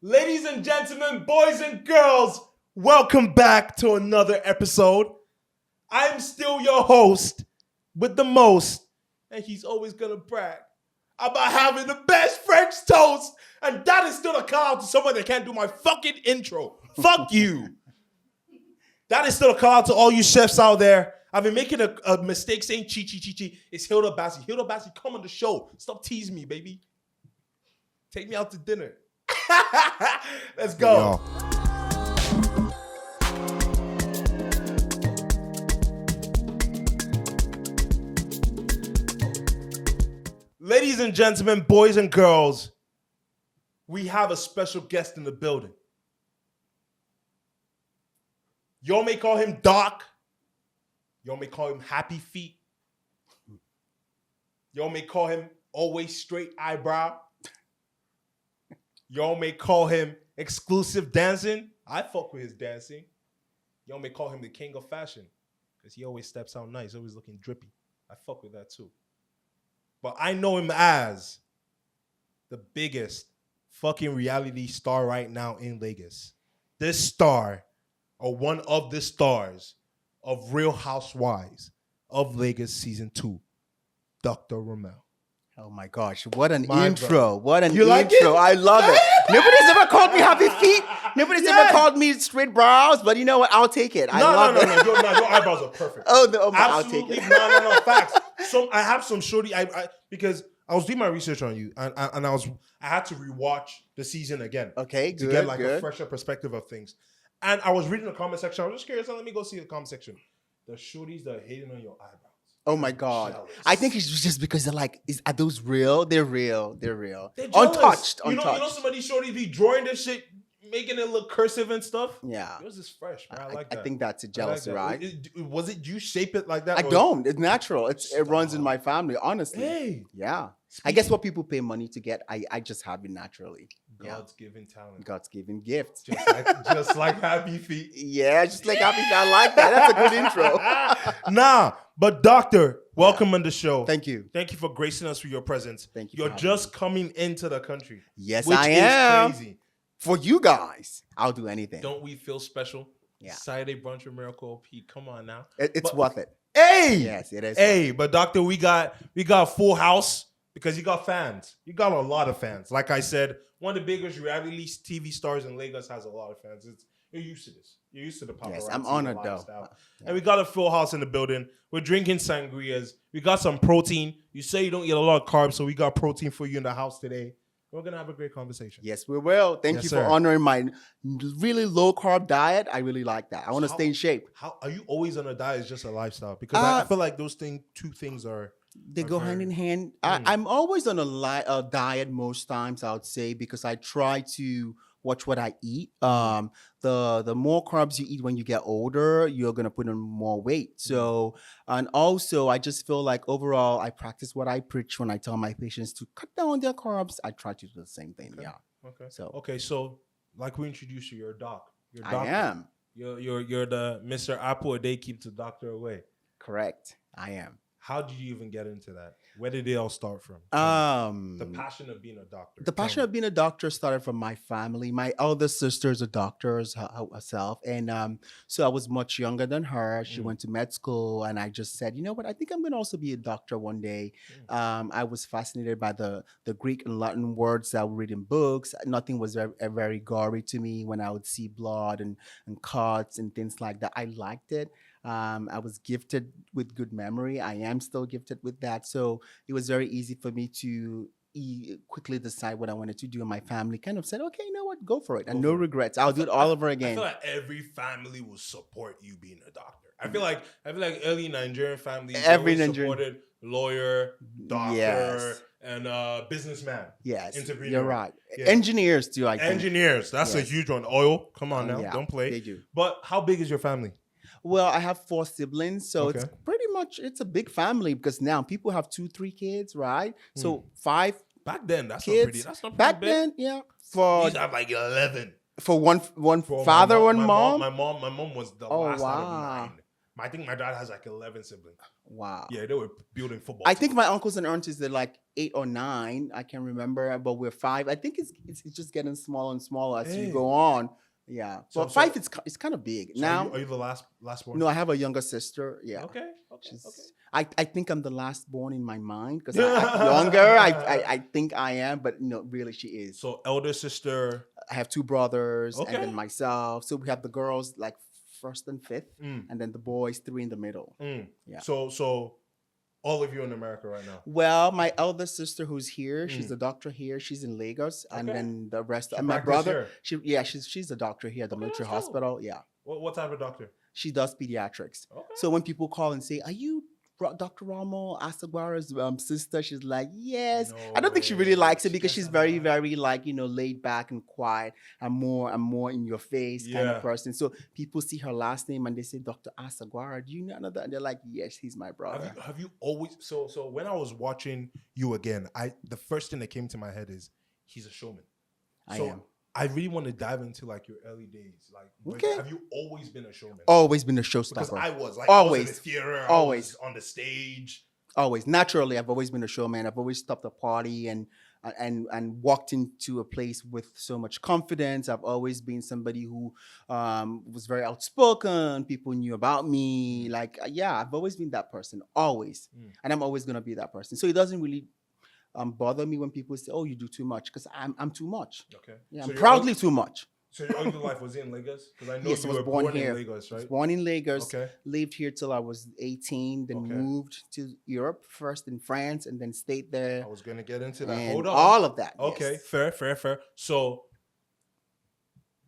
Ladies and gentlemen, boys and girls, welcome back to another episode. I'm still your host with the most, and he's always gonna brag about having the best French toast, and that is still a call out to someone that can't do my fucking intro. Fuck you. That is still a call out to all you chefs out there. I've been making a mistake saying chi. It's Hilda Bassi. Hilda Bassi, come on the show. Stop teasing me, baby. Take me out to dinner. Let's go. Ladies and gentlemen, boys and girls, we have a special guest in the building. Y'all may call him Doc. Y'all may call him Happy Feet. Y'all may call him Always Straight Eyebrow. Y'all may call him Exclusive Dancing. I fuck with his dancing. Y'all may call him the King of Fashion because he always steps out nice, always looking drippy. I fuck with that too. But I know him as the biggest fucking reality star right now in Lagos. This star, or one of the stars of Real Housewives of Lagos Season 2, Dr. Rommel. Oh my gosh, what an My intro. brother. What an You like intro. it? I love it. Nobody's ever called me Happy Feet. Nobody's ever called me straight brows, but you know what? I'll take it. I love it. No. Your eyebrows are perfect. I'll take Absolutely. it. No. Facts. I have some shorty. Because I was doing my research on you, and I had to rewatch the season again. Okay, to good, get like a good. fresher perspective of things. And I was reading the comment section. I was just curious. So let me go see the comment section. The shorties that are hating on your eyebrows. Oh my God. Jealous. I think it's just because they're like, are those real? They're real. They're real. They're jealous. Untouched. You know some of these shorties be drawing this shit, making it look cursive and stuff. Yeah. Yours is fresh, bro. I like that. I think that's a jealousy, like right? Was it you shape it like that? I don't. It's natural. It runs in my family, honestly. Hey. Yeah. I guess what people pay money to get, I just have it naturally. God's given talent. God's given gift. Just like Happy Feet. Yeah, just like Happy Feet. I like that. That's a good intro. Nah, but Doctor, welcome on the show. Thank you. Thank you for gracing us with your presence. Thank you. You're just coming into the country. Yes, which I am. Is crazy. For you guys, I'll do anything. Don't we feel special? Yeah. Saturday Brunch with Miracle Pete. Come on now. It's worth it. Hey! Yes, it is. Hey, but Doctor, we got Full House because you got fans. You got a lot of fans. Like I said, one of the biggest reality TV stars in Lagos has a lot of fans. You're used to this. You're used to the paparazzi. Yes, I'm honored though. Yeah. And we got a full house in the building. We're drinking sangrias. We got some protein. You say you don't eat a lot of carbs, so we got protein for you in the house today. We're going to have a great conversation. Yes, we will. Thank Yes, you sir. for honoring my really low carb diet. I really like that. I want to stay in shape. How are you always on a diet? It's just a lifestyle because I feel like those two things are. They go hand in hand. I'm always on a diet most times, I would say, because I try to watch what I eat. The more carbs you eat when you get older, you're gonna put on more weight. So, and also I just feel like overall, I practice what I preach when I tell my patients to cut down their carbs. I try to do the same thing. Okay. Yeah. Okay. So, like we introduced you, you're a doc. You're a I doctor. am. You're the Mr. Apple a day keeps the doctor away. Correct. I am. How did you even get into that? Where did it all start from? The passion of being a doctor. The passion of being a doctor started from my family. My elder sister is a doctor herself. And so I was much younger than her. She went to med school. And I just said, you know what? I think I'm going to also be a doctor one day. I was fascinated by the Greek and Latin words that I would read in books. Nothing was very gory to me when I would see blood and cuts and things like that. I liked it. I was gifted with good memory. I am still gifted with that. So it was very easy for me to quickly decide what I wanted to do. And my family kind of said, okay, you know what? Go for it. And no regrets. I'll do it all over again. I feel like every family will support you being a doctor. I feel like early Nigerian families supported lawyer, doctor, and businessman. Yes, entrepreneur. you're right. Yeah. Engineers too, I think. Engineers. That's a huge one. Oil. Come on now. Yeah, Don't play. they do. But how big is your family? Well, I have 4 siblings, so Okay. it's pretty much, it's a big family because now people have 2-3 kids, right? So 5 Back then, that's kids. not pretty. That's not pretty Back big. then, yeah. We For used to have like 11. one For father, my one mom, mom. My mom was the Oh, last out wow. of 9. I think my dad has like 11 siblings. Wow. Yeah, they were building football. I think my uncles and aunties, they're like 8 or 9. I can't remember, but we're 5. I think it's just getting smaller and smaller as you Hey. go on. Yeah, So- but 5 so- it's kind of big So now. are you the last born? No, I have a younger sister. Yeah. Okay. She's, I think I'm the last born in my mind because I'm younger. I think I am, but really she is. So elder sister. I have 2 brothers Okay. and then myself. So we have the girls like first and fifth, Mm. and then the boys 3 in the middle. Mm. Yeah. So all of you in America right now. Well, my elder sister who's here, she's a doctor here. She's in Lagos, and Okay. then the rest. She And my practice brother, here? she's a doctor here at the Okay, military that's cool. hospital. Yeah, What type of doctor? she does pediatrics. Okay. So when people call and say, "Are you Dr. Rommel Asaguara's sister?" She's like, "Yes." No I don't think she really way. likes it She because gets she's that very, vibe. very like laid back and quiet and more in your face kind Yeah. of person. So people see her last name and they say, "Dr. Asaguara, do you know that?" And they're like, "Yes, he's my brother." Have you always so when I was watching you again, the first thing that came to my head is he's a showman. I So am. I really want to dive into like your early days. Like, Okay. have you always been a showman? Always been a Because showstopper. I was like Always. I was in the theater, Always. I was on the stage. Always. Naturally, I've always been a showman. I've always stopped a party and walked into a place with so much confidence. I've always been somebody who was very outspoken. People knew about me. Like, yeah, I've always been that person. Always. Mm. And I'm always gonna be that person. So it doesn't really bother me when people say, "Oh, you do too much," because I'm too much. Okay. Yeah, So I'm your proudly too much. So your early life was in Lagos? Because I know Yes, you I was were born born here. in Lagos, I was right? born in Lagos. Okay. Lived here till I was 18, then Okay. moved to Europe, first in France, and then stayed there. I was gonna get into that. And Hold on. all of that. Okay, yes. fair. So,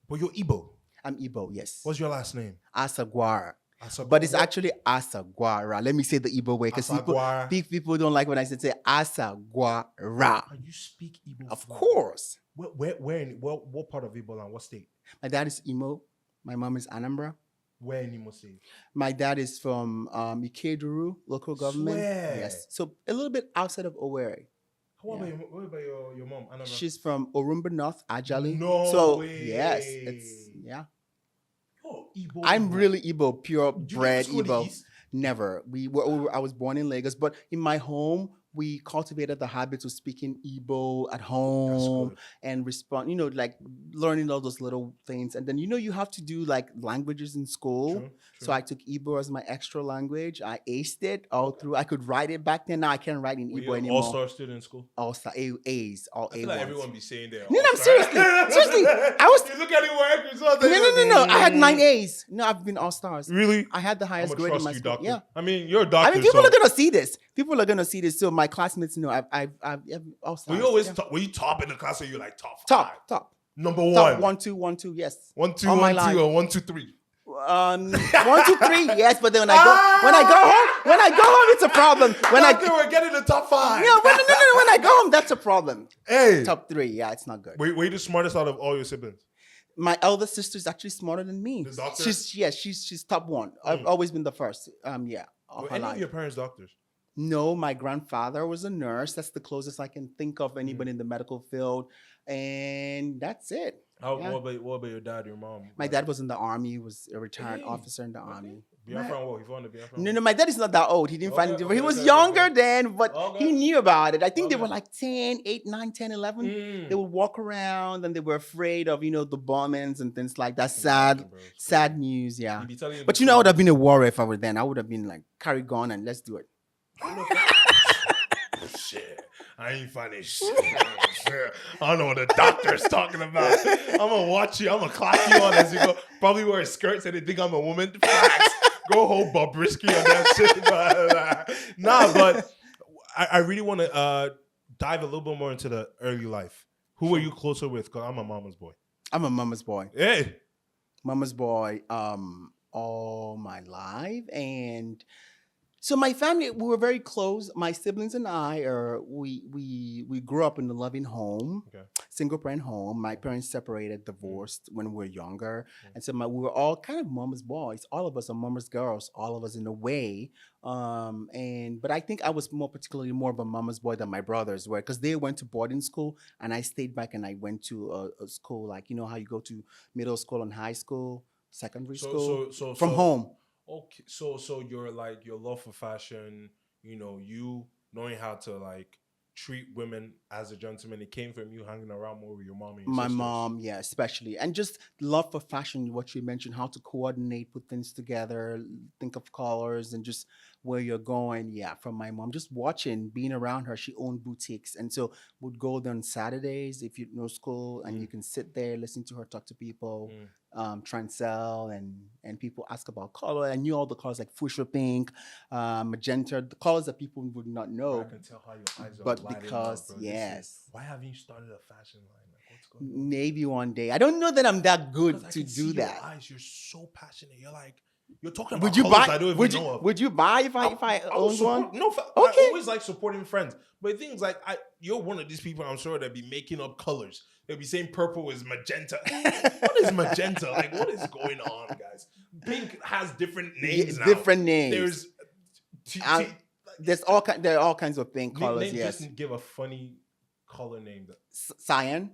but you're Igbo. I'm Igbo, yes. What's your last name? Asaguara. Asagwara. But it's actually Asaguara. Let me say the Igbo way because Asagwara. people don't like when I say Asaguara. And you speak Igbo? Of fluent? course. Where in what part of Igbo land? What state? My dad is Imo. My mom is Anambra. Where in Imo State? My dad is from Ikeduru local government. Swear. Yes. So a little bit outside of Owerri. What about your mom? Anambra? She's from Orumba North, Ajali. No so way. yes, it's Oh, Igbo. I'm Igbo. really Igbo, pure Did you go to bred school in the Igbo. East? Never. I was born in Lagos, but in my home, we cultivated the habit of speaking Igbo at That's home good. and respond, like learning all those little things. And then, you have to do like languages in school. True. So I took Igbo as my extra language. I aced it all through. I could write it back then. Now I can't write in Were you Igbo an anymore. all-star student in school? All-star, A's, all I A feel like ones. everyone be saying that. No, seriously. I was. You look at your work results. No. I had 9 A's. No, I've been all stars. Really? I had the I'm highest gonna grade in trust my you, school. doctor. Yeah. I mean, you're a doctor. I mean, people so are gonna see this. People are gonna see this. So my classmates know I've all Were stars. you always yeah. were you top in the class or you like top five? top Number top one. 1 2 yes. 1 2 All my 1 2 life. or 1 2 3. 1 2 3 yes, but then when I go home, it's a problem. When Doctor, we're getting the top five. no, when I go home, that's a problem. Hey, Top 3, yeah, it's not good. were you the smartest out of all your siblings? My elder sister is actually smarter than me. The doctor? She's top 1. I've always been the first. All Were her any life. of your parents doctors? No, my grandfather was a nurse. That's the closest I can think of anybody in the medical field, and that's it. How, Yeah. what about your dad, your mom? My dad was in the army. He was a retired Hey, officer in the army. Biafran what? He found the Biafran? No, my dad is not that old. He didn't find it. Okay, He was okay, younger okay. then, but Okay. he knew about it. I think they Okay. were like 10, 8, 9, 10, 11. Mm. They would walk around and they were afraid of, the bombings and things like that. Imagine, bro. It's Sad news, yeah. He be telling you But the I would truth. have been a warrior if I were then. I would have been like, carry gun and let's do it. Shit. I ain't finding shit. I don't know what the doctor's talking about. I'm gonna watch you. I'm gonna clock you on as you go. Probably wear skirts and they think I'm a woman. Facts. Go hold Bobrisky on that shit. But I really want to dive a little bit more into the early life. Who were you closer with? Because I'm a mama's boy. I'm a mama's boy. Hey. Mama's boy all my life. And so my family, we were very close. My siblings and I we grew up in a loving home, Okay. single parent home. My parents separated, divorced when we were younger. And so we were all kind of mama's boys. All of us are mama's girls, all of us in a way. But I think I was particularly more of a mama's boy than my brothers were, because they went to boarding school and I stayed back and I went to a school, like, how you go to middle school and high school, secondary school, from home. Okay, so you're like your love for fashion, you knowing how to like treat women as a gentleman. It came from you hanging around more with your mom and your My sisters. mom, yeah, especially, and just love for fashion. What you mentioned, how to coordinate, put things together, think of colors, and just where you're going. Yeah, from my mom, just watching, being around her. She owned boutiques, and so would go there on Saturdays if you know school, and you Mm, can sit there, listen to her talk to people, mm. try and sell, and people ask about color. I knew all the colors like fuchsia pink, magenta, the colors that people would not Bro, I know, can tell how your eyes are but lighting up, because bro. This is yes. why haven't you started a fashion line? Like, what's going on? Maybe one day. I don't know that I'm that Because good I to can see do your that. eyes. You're so passionate. You're like, you're talking about Would you colors buy? I don't even Would you? know of. Would you buy if I I, if I I will owned one? support. No, I Okay. always like supporting friends. But the thing is, like, you're one of these people. I'm sure that be making up colors. They'll be saying purple is magenta. What is magenta? Like, what is going on, guys? Pink has different Yeah, names now. different names. There's Um, there are all kinds of pink colors. name. Yes, Just give a funny color name. cyan,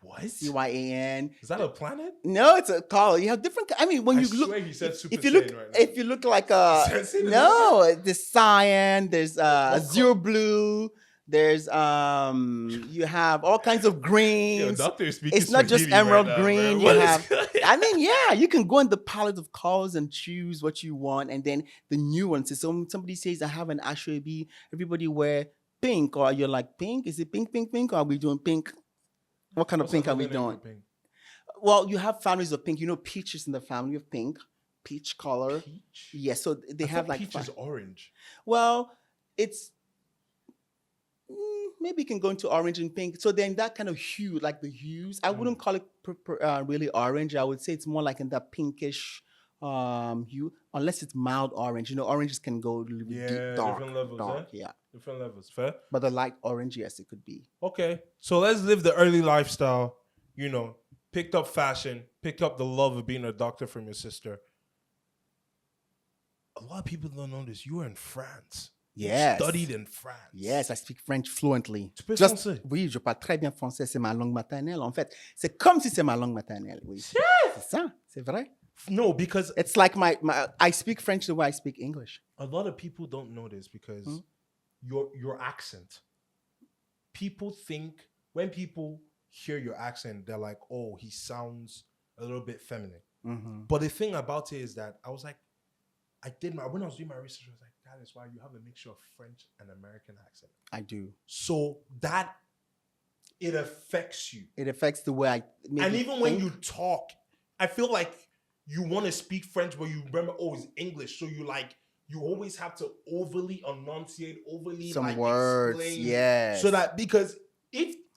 What CYAN. is that? A planet? No, it's a color. You have different. I mean, when I you look, swear he said Super if you look, Saiyan right now. if you look like a Say that no, there's cyan. There's What zero blue. There's you have all kinds of Yo, greens. doctor is speaking It's not just Swahili right emerald now, green. man. You What is have, going I mean, yeah, you can go in the palette of colors and choose what you want, and then the nuances. So when somebody says I have an Ashwebi, everybody wear pink, or you're like pink. Is it pink, pink, pink, or are we doing pink? What kind of What's pink are another we name for doing? pink? Well, you have families of pink. You know, peach is in the family of pink, peach color. Peach? Yes, so they I have thought like peach is orange. well, it's maybe it can go into orange and pink. So then that kind of hue, like the hues, I wouldn't call it really orange. I would say it's more like in that pinkish hue, unless it's mild orange. You know, oranges can go a little bit deep, Yeah, dark, different levels, dark. Yeah, Different levels. Fair? but the light orange, yes, it could be. Okay. So let's live the early lifestyle. Picked up fashion, picked up the love of being a doctor from your sister. A lot of people don't know this. You were in France. Yes. You studied in France. Yes, I speak French fluently. Tu parles français? Oui, je parle très bien français. C'est ma langue maternelle. En fait, c'est comme si c'est ma langue maternelle. Oui. C'est ça. C'est vrai. No, because It's like I speak French the way I speak English. a lot of people don't know this because your accent. People think when people hear your accent, they're like, "Oh, he sounds a little bit feminine." Mm-hmm. But the thing about it is that I was like, when I was doing my research, I was like, that is why you have a mixture of French and American accent. I do. So that it affects you. It affects the way I maybe And even when think. you talk, I feel like you want to speak French, but you remember, oh, it's English. So you always have to overly enunciate, overly Some like words, explain. yes. So that because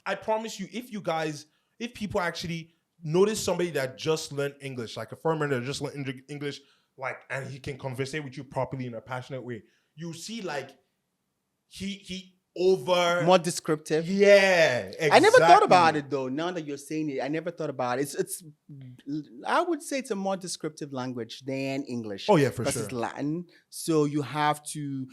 I promise you, if people actually notice somebody that just learned English, like a foreigner that just learned English, like, and he can conversate with you properly in a passionate way, you see like he over more descriptive. Yeah, exactly. I never thought about it though. Now that you're saying it, I never thought about it. It's I would say it's a more descriptive language than English. Oh yeah, for because sure. it's Latin. So you have to.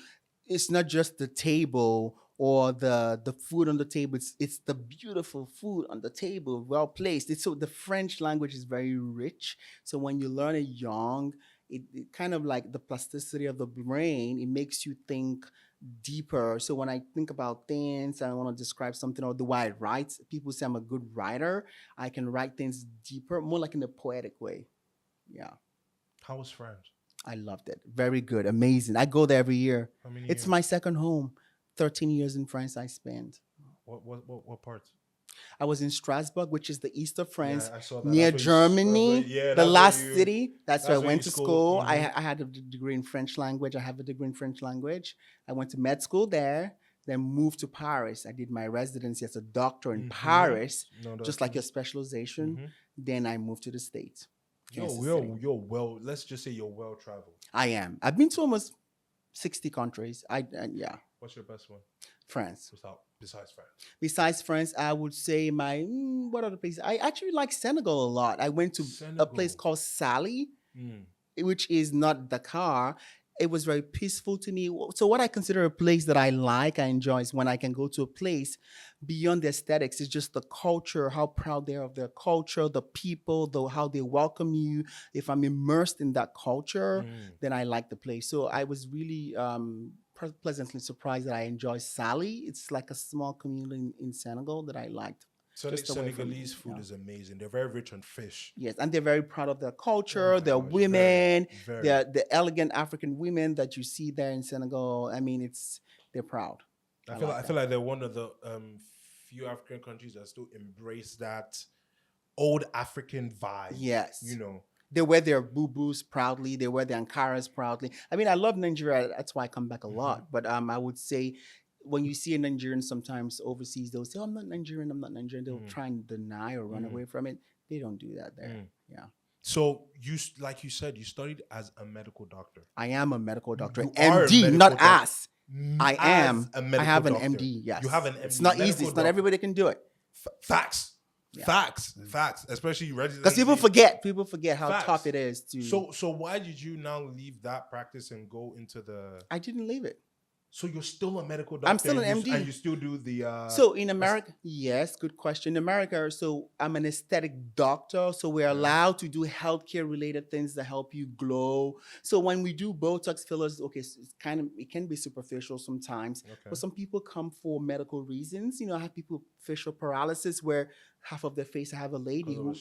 It's not just the table or the food on the table. It's the beautiful food on the table, well placed. So the French language is very rich. So when you learn it young, it kind of like the plasticity of the brain. It makes you think deeper. So when I think about things, I want to describe something or the way I write, people say I'm a good writer. I can write things deeper, more like in a poetic way. Yeah. How was France? I loved it. Very good. Amazing. I go there every year. How many It's years? my second home. 13 years in France I spent. What parts? I was in Strasbourg, which is the east of France, Yeah, I saw that. near That's Germany, yeah, the that's last where you- city. That's where I that's where went you to schooled. school. Mhm. I had a degree in French language. I have a degree in French language. I went to med school there, then moved to Paris. I did my residency as a doctor in Mhm. Paris, No, that's just like your nice. specialization. Mhm. Then I moved to the States. Kansas City. You're well. Let's just say you're well traveled. I am. I've been to almost 60 countries. Yeah, What's your best one? France. Besides France. Besides France, I would say what other places? I actually like Senegal a lot. I went to a place Senegal. called Sali, Mm. which is not Dakar. It was very peaceful to me. So what I consider a place that I like, I enjoy, is when I can go to a place beyond the aesthetics. It's just the culture, how proud they are of their culture, the people, how they welcome you. If I'm immersed in that culture, then I like the place. So I was really pleasantly surprised that I enjoy Sally. It's like a small community in Senegal that I liked. Just away from, Senegalese food is amazing. They're very rich on fish. yes, and they're very proud of their Oh culture, my their gosh, very, women, very. the elegant African women that you see there in Senegal. I mean, they're proud. I like I that. feel like they're one of the few African countries that still embrace that old African vibe. Yes. You know. They wear their boo-boos proudly. They wear their Ankaras proudly. I mean, I love Nigeria. That's why I come back a lot. But I would say when you see a Nigerian sometimes overseas, they'll say, "Oh, I'm not Nigerian. I'm not Nigerian." They'll try and deny or run away from it. They don't do that there. Yeah. So like you said, you studied as a medical doctor. I am a medical doctor. You are a MD, medical not doctor. ass. I As am. a medical I have an doctor. MD. Yes. You have an It's MD, not easy. medical It's not doctor. everybody can do it. Facts. Yeah. Facts. Especially residency. Because people forget. People forget how Facts. tough it is to. So why did you now leave that practice and go into the? I didn't leave it. So you're still a medical doctor. I'm still an and MD. and you still do the. So in America, yes, good question. In America, so I'm an aesthetic doctor, so we're allowed to do healthcare related things that help you glow. So when we do Botox fillers, okay, so it can be superficial sometimes, but some people come for medical reasons. You know, I have people with facial paralysis where half of their face. I have a lady who, a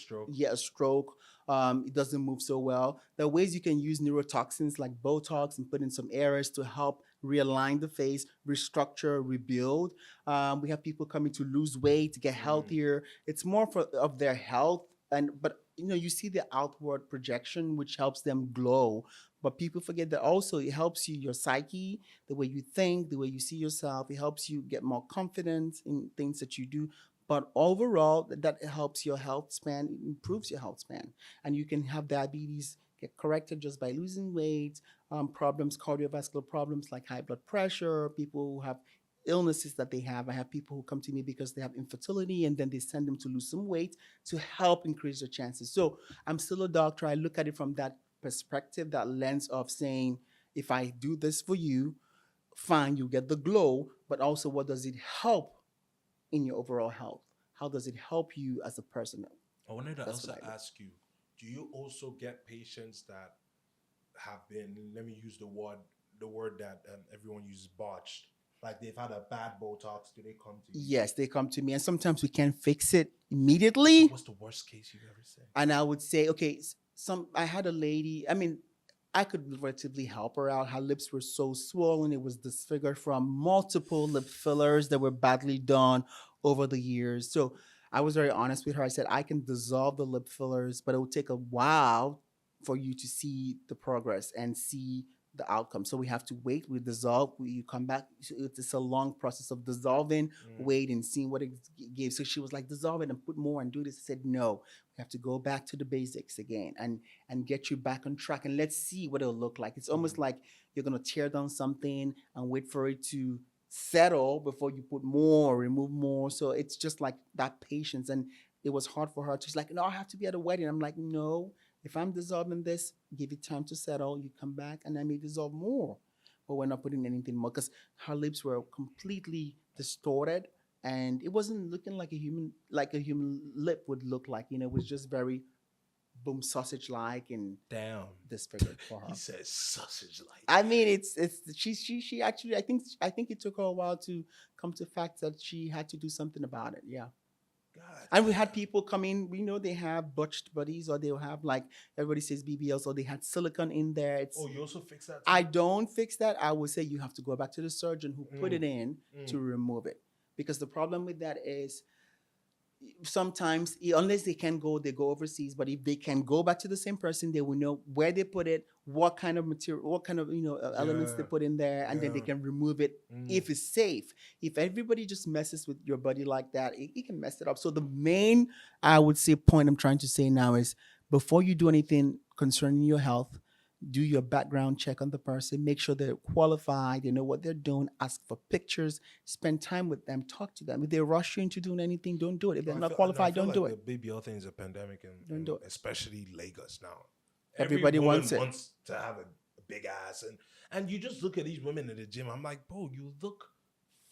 stroke. It doesn't move so well. There are ways you can use neurotoxins like Botox and put in some areas to help realign the face, restructure, rebuild. We have people coming to lose weight, to get healthier. It's more of their health, but you see the outward projection, which helps them glow. But people forget that also it helps you, your psyche, the way you think, the way you see yourself. It helps you get more confidence in things that you do. But overall, that helps your health span, it improves your health span. And you can have diabetes get corrected just by losing weight, cardiovascular problems like high blood pressure, people who have illnesses that they have. I have people who come to me because they have infertility and then they send them to lose some weight to help increase their chances. So I'm still a doctor. I look at it from that perspective, that lens of saying, if I do this for you, fine, you get the glow, but also what does it help in your overall health? How does it help you as a person? I wanted to also ask you, do you also get patients that have been, let me use the word that everyone uses, botched? Like they've had a bad Botox, do they come to you? Yes, they come to me, and sometimes we can't fix it immediately. So what's the worst case you've ever seen? And I would say, okay, I had a lady, I could relatively help her out. Her lips were so swollen. It was disfigured from multiple lip fillers that were badly done over the years. So I was very honest with her. I said, I can dissolve the lip fillers, but it will take a while for you to see the progress and see the outcome. So we have to wait. We dissolve. You come back. It's a long process of dissolving, wait, and seeing what it gives. So she was like, dissolve it and put more and do this. I said, no, we have to go back to the basics again and get you back on track. And let's see what it'll look like. It's almost like you're going to tear down something and wait for it to settle before you put more, remove more. So it's just like that patience. And it was hard for her. She's like, no, I have to be at a wedding. I'm like, no. If I'm dissolving this, give it time to settle. You come back and I may dissolve more. But we're not putting anything more because her lips were completely distorted and it wasn't looking like a human lip would look like. It was just very boom sausage-like and disfigured for her. He says sausage-like. It's she actually I think it took her a while to come to the fact that she had to do something about it. Yeah. God. And we had people come in, they have butched bodies or they'll have like, everybody says BBLs, or they had silicone in there. You also fix that too? I don't fix that. I would say you have to go back to the surgeon who put it in to remove it. Because the problem with that is sometimes, unless they go overseas, but if they can go back to the same person, they will know where they put it, what kind of material, what kind of elements they put in there, and then they can remove it if it's safe. If everybody just messes with your body like that, it can mess it up. So the main, I would say, point I'm trying to say now is before you do anything concerning your health, do your background check on the person, make sure they're qualified, they know what they're doing, ask for pictures, spend time with them, talk to them. If they rush you into doing anything, don't do it. If they're not qualified, don't do it. The BBL thing is a pandemic, and don't do it. Especially Lagos now. Everybody wants it. Wants to have a big ass, and you just look at these women in the gym. I'm like, bro, you look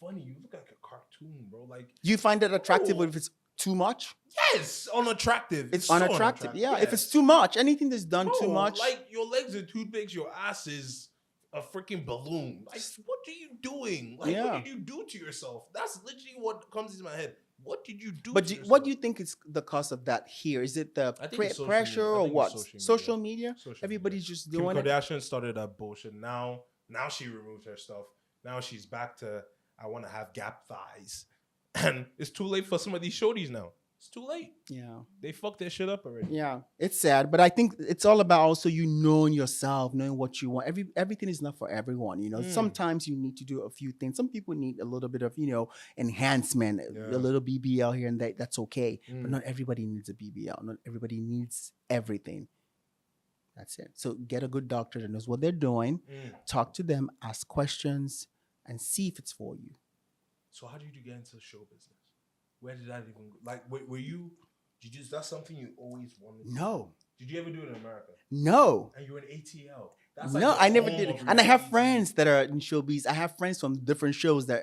funny. You look like a cartoon, bro. Like, You find it attractive oh, if it's too much? yes, unattractive. It's So unattractive. unattractive. Yeah. If it's Yes. too much, anything that's done too Bro, much. like your legs are toothpicks, your ass is a freaking balloon. Like, what are you doing? Like, Yeah. what did you do to yourself? That's literally what comes into my head. What did you do But to yourself? what do you think is the cause of that here? Is it the I think it's social pressure media. I or think what? it's Social media? Social Everybody's media. just Kim doing it. Kardashian started that bullshit. Now she removed her stuff. Now she's back to I want to have gap thighs, and it's too late for some of these shorties now. It's too late. Yeah. They fucked their shit up already. Yeah. It's sad, but I think it's all about also you knowing yourself, knowing what you want. Everything is not for everyone, you know. Sometimes you need to do a few things. Some people need a little bit of, enhancement, a little BBL here and there. That's okay. But not everybody needs a BBL. Not everybody needs everything. That's it. So get a good doctor that knows what they're doing. Talk to them, ask questions, and see if it's for you. So how did you get into show business? Where did that even like? Were you? Did you? That's something you always wanted to do? No. Did you ever do it in America? No. And you were in ATL. No, I never did it. And I have friends that are in showbiz. I have friends from different shows that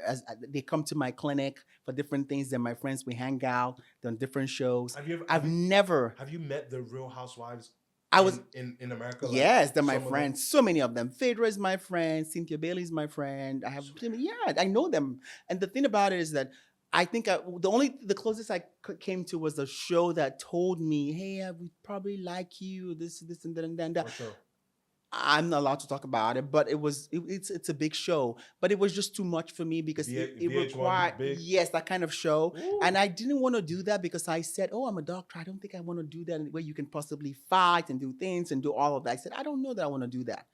they come to my clinic for different things. They're my friends. We hang out. They're on different shows. Have you met the Real Housewives? I was in America. Yes, they're my friends. So many of them. Phaedra is my friend. Cynthia Bailey's my friend. I know them. And the thing about it is that I think the closest I came to was a show that told me, "Hey, I would probably like you. This, and that, and that." For sure. I'm not allowed to talk about it, but it's a big show. But it was just too much for me because it required that kind of show. Ooh. And I didn't want to do that because I said, "Oh, I'm a doctor. I don't think I want to do that where you can possibly fight and do things and do all of that." I said, "I don't know that I want to do that."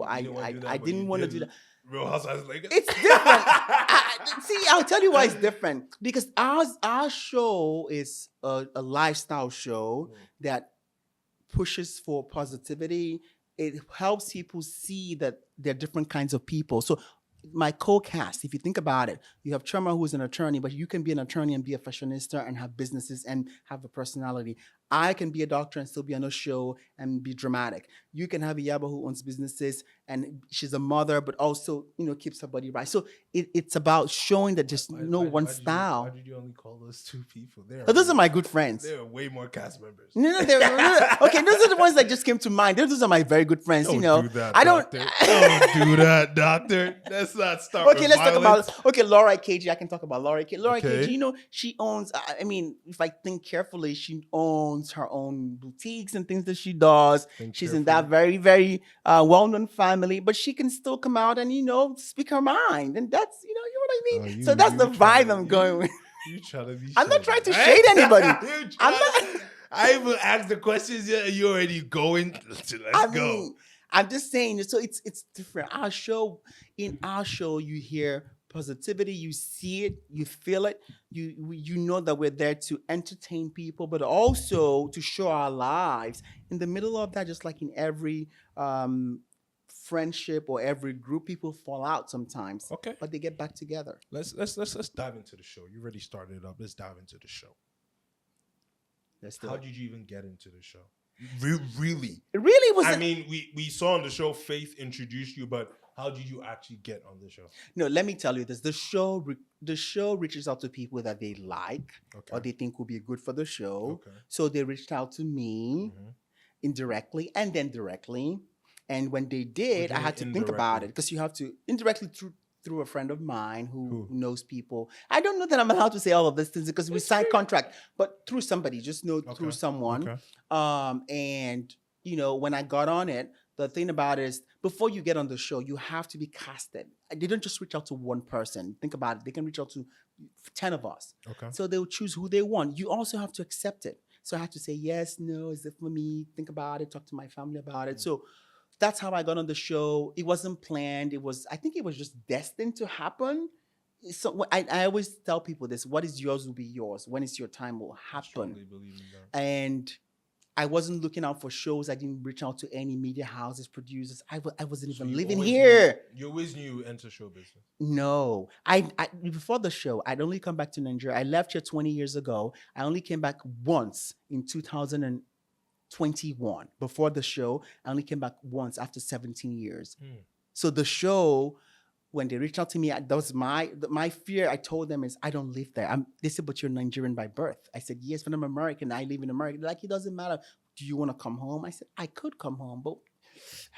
I didn't want to do that. Real Housewives like it's different. I'll tell you why it's different. Because our show is a lifestyle show that pushes for positivity. It helps people see that there are different kinds of people. So my co-cast, if you think about it, you have Choma, who's an attorney, but you can be an attorney and be a fashionista and have businesses and have a personality. I can be a doctor and still be on a show and be dramatic. You can have a Yaba who owns businesses and she's a mother, but also, keeps her body right. So it's about showing that there's one style. Why did you only call those two people? Those are my good friends. There are way more cast members. No, okay, those are the ones that just came to mind. Those are my very good friends. Don't do that, I don't. Don't do that, doctor. Let's not start. Okay, let's talk about. Laura KG. I can talk about Laura KG. Laura KG. She owns. I mean, if I think carefully, she owns her own boutiques and things that she does. She's in that very, very well-known family, but she can still come out and speak her mind, and that's you know what I mean. So that's the vibe I'm going with. You trying to be? I'm not trying to shade anybody. I'm not. I even asked the questions. Yeah, you already going. Let's go. I'm just saying. So it's different. In our show, you hear positivity, you see it, you feel it. You know that we're there to entertain people, but also to show our lives. In the middle of that, just like in every friendship or every group, people fall out sometimes. Okay, but they get back together. Let's dive into the show. You already started it up. Let's dive into the show. How did you even get into the show? Really? It really was. I mean, we saw on the show Faith introduced you, but how did you actually get on the show? No, let me tell you this. The show reaches out to people that they like or they think will be good for the show. Okay. So they reached out to me indirectly and then directly. And when they did, I had to think about it because you have to indirectly through a friend of mine who knows people. I don't know that I'm allowed to say all of these things because we signed contract, but through somebody, just know through someone. Okay. And when I got on it, the thing about it is before you get on the show, you have to be casted. They don't just reach out to one person. Think about it. They can reach out to 10 of us. Okay. So they'll choose who they want. You also have to accept it. So I have to say, yes, no, is it for me? Think about it. Talk to my family about it. So that's how I got on the show. It wasn't planned. I think it was just destined to happen. So I always tell people this: what is yours will be yours. When it's your time will happen. I strongly believe in that. And I wasn't looking out for shows. I didn't reach out to any media houses, producers. I wasn't even living here. You always knew you enter show business. No. I before the show, I'd only come back to Nigeria. I left here 20 years ago. I only came back once in 2012. 21. Before the show, I only came back once after 17 years. Mm. So the show, when they reached out to me, that was my fear. I told them is I don't live there. They said, but you're Nigerian by birth. I said, yes, but I'm American. I live in America. They're like, it doesn't matter. Do you want to come home? I said, I could come home, but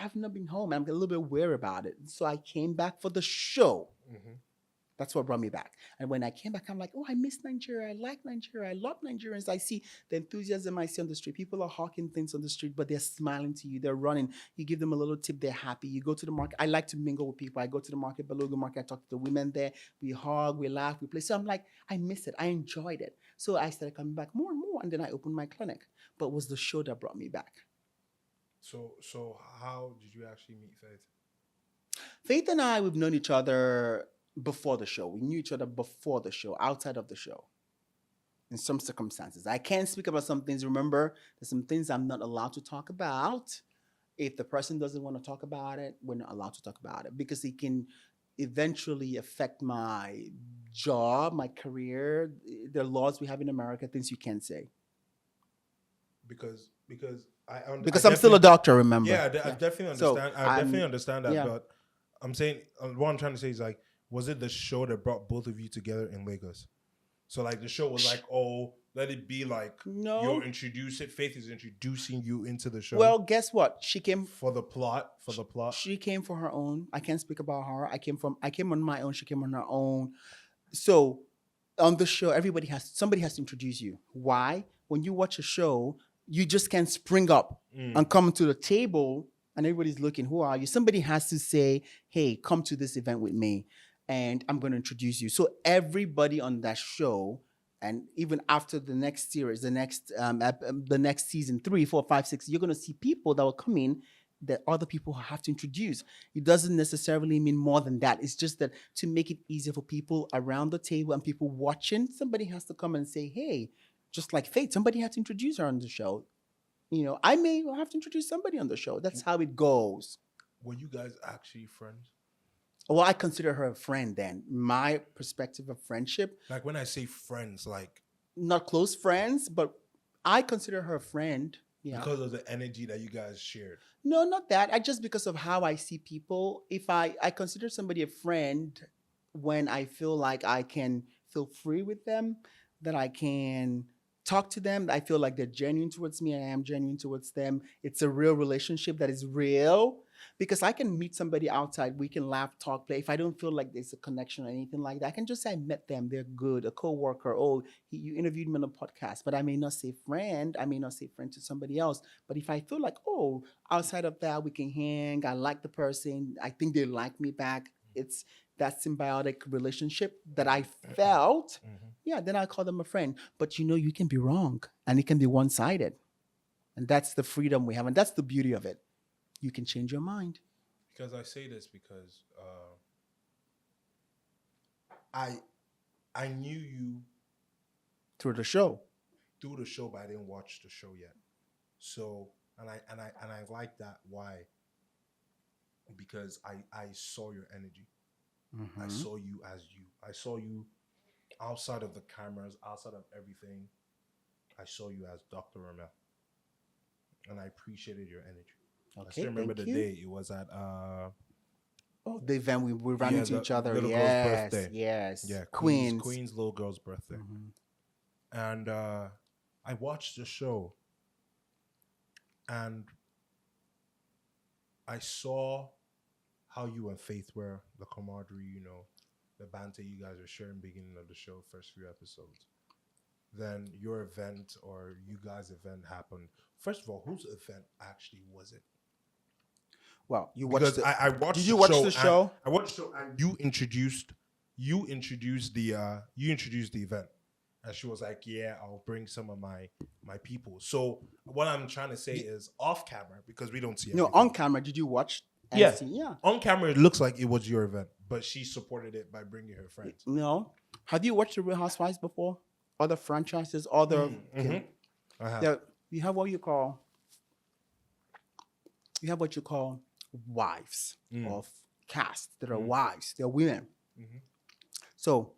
I've not been home. I'm a little bit wary about it. So I came back for the show. Mm-hmm. That's what brought me back. And when I came back, I'm like, oh, I miss Nigeria. I like Nigeria. I love Nigerians. I see the enthusiasm I see on the street. People are hawking things on the street, but they're smiling to you. They're running. You give them a little tip, they're happy. You go to the market. I like to mingle with people. I go to the market, Beluga Market. I talk to the women there. We hug, we laugh, we play. So I'm like, I miss it. I enjoyed it. So I started coming back more and more. And then I opened my clinic. But it was the show that brought me back. So how did you actually meet Faith? Faith and I, we've known each other before the show. We knew each other before the show, outside of the show, in some circumstances. I can't speak about some things. Remember, there's some things I'm not allowed to talk about. If the person doesn't want to talk about it, we're not allowed to talk about it because it can eventually affect my job, my career. There are laws we have in America, things you can't say. Because Because I'm still a doctor, remember? Yeah, I definitely understand. So, I definitely understand that. yeah. But I'm saying what I'm trying to say is like, was it the show that brought both of you together in Lagos? So like the show was like, oh, let it be like No. you're introducing. Faith is introducing you into the show. Well, guess what? She came for the plot. She came for her own. I can't speak about her. I came on my own. She came on her own. So on the show, somebody has to introduce you. Why? When you watch a show, you just can't spring up and come to the table and everybody's looking, who are you? Somebody has to say, hey, come to this event with me and I'm going to introduce you. So everybody on that show, and even after the next series, the next season, 3, 4, 5, 6, you're going to see people that will come in that other people have to introduce. It doesn't necessarily mean more than that. It's just that to make it easier for people around the table and people watching, somebody has to come and say, hey, just like Faith, somebody has to introduce her on the show. You know, I may have to introduce somebody on the show. That's how it goes. Were you guys actually friends? Well, I consider her a friend then. My perspective of friendship. Like when I say friends, like... Not close friends, but I consider her a friend. Yeah. Because of the energy that you guys shared. No, not that. Just because of how I see people. If I consider somebody a friend when I feel like I can feel free with them, that I can talk to them. I feel like they're genuine towards me. I am genuine towards them. It's a real relationship that is real. Because I can meet somebody outside. We can laugh, talk, play. If I don't feel like there's a connection or anything like that, I can just say I met them. They're good. A coworker. Oh, you interviewed me on a podcast. But I may not say friend. I may not say friend to somebody else. But if I feel like, oh, outside of that, we can hang. I like the person. I think they like me back. It's that symbiotic relationship that I felt. Yeah, then I call them a friend. But you can be wrong. And it can be one-sided. And that's the freedom we have. And that's the beauty of it. You can change your mind. Because I say this because I knew you through the show, but I didn't watch the show yet. So and I like that. Why? Because I saw your energy. Mm-hmm. I saw you as you. I saw you outside of the cameras, outside of everything. I saw you as Dr. Rommel, and I appreciated your energy. Okay, I still remember the day. It was at the event we ran into each other. Little girl's birthday. Yes. Yeah, Queen's little girl's birthday. Mm-hmm. And I watched the show and I saw how you and Faith were, the camaraderie, the banter you guys were sharing beginning of the show, first few episodes. Then your event or you guys' event happened. First of all, whose event actually was it? Well, you watched it. I watched. Did you watch the show? I watched the show, and you introduced the event, and she was like, "Yeah, I'll bring some of my people." So what I'm trying to say is off camera because we don't see it. No, on camera. Did you watch? Yeah, on camera it looks like it was your event, but she supported it by bringing her friends. No, have you watched the Real Housewives before? Other franchises, other. Mm-hmm. I have. You have what you call wives of cast that are wives. They're women. Mm-hmm. So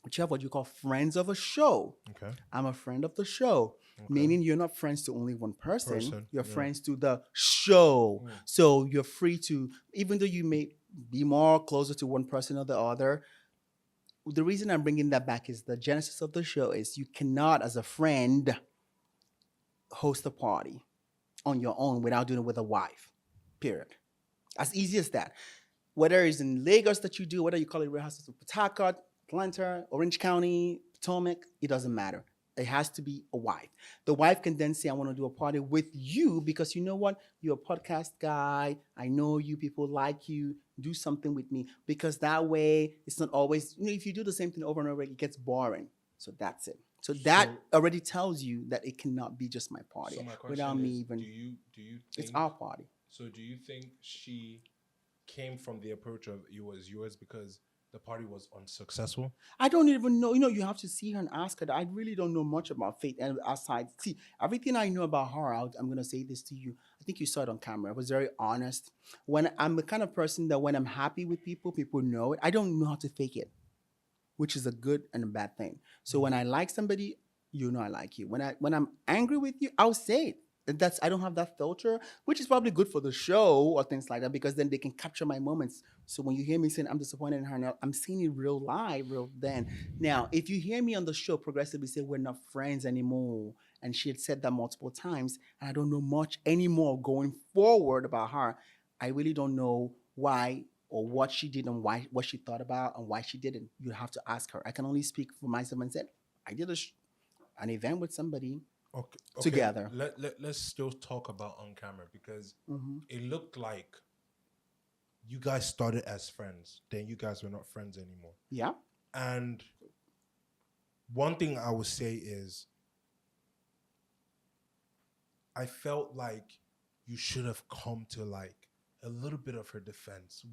But you have what you call friends of a show. Okay. I'm a friend of the show, Okay. meaning you're not friends to only one person. You're Yeah. friends to the show. Mm. So you're free to, even though you may be more closer to one person or the other. The reason I'm bringing that back is the genesis of the show is you cannot, as a friend, host a party on your own without doing it with a wife. Period. As easy as that. Whether it's in Lagos that you do, whether you call it Real Houses of Pawtucket, Atlanta, Orange County, Potomac, it doesn't matter. It has to be a wife. The wife can then say, I want to do a party with you because you know what? You're a podcast guy. I know you. People like you. Do something with me. Because that way, it's not always, if you do the same thing over and over, it gets boring. So that's it. So that already tells you that it cannot be just my party. So my question without is, me even. do you think it's our party. So do you think she came from the approach of it was yours because the party was unsuccessful? I don't even know. You have to see her and ask her. I really don't know much about Faith. And aside, see, everything I know about her, I'm going to say this to you. I think you saw it on camera. I was very honest. When I'm the kind of person that when I'm happy with people, people know it. I don't know how to fake it, which is a good and a bad thing. So when I like somebody, you know I like you. When I'm angry with you, I'll say it. I don't have that filter, which is probably good for the show or things like that because then they can capture my moments. So when you hear me saying I'm disappointed in her now, I'm seeing it real live, real then. Now, if you hear me on the show progressively say we're not friends anymore, and she had said that multiple times, and I don't know much anymore going forward about her, I really don't know why or what she did and what she thought about and why she didn't. You have to ask her. I can only speak for myself and said I did an event with somebody. Okay. Together. Let's still talk about on camera because Mm-hmm. it looked like you guys started as friends. Then you guys were not friends anymore. Yeah. And one thing I would say is I felt like you should have come to like a little bit of her defense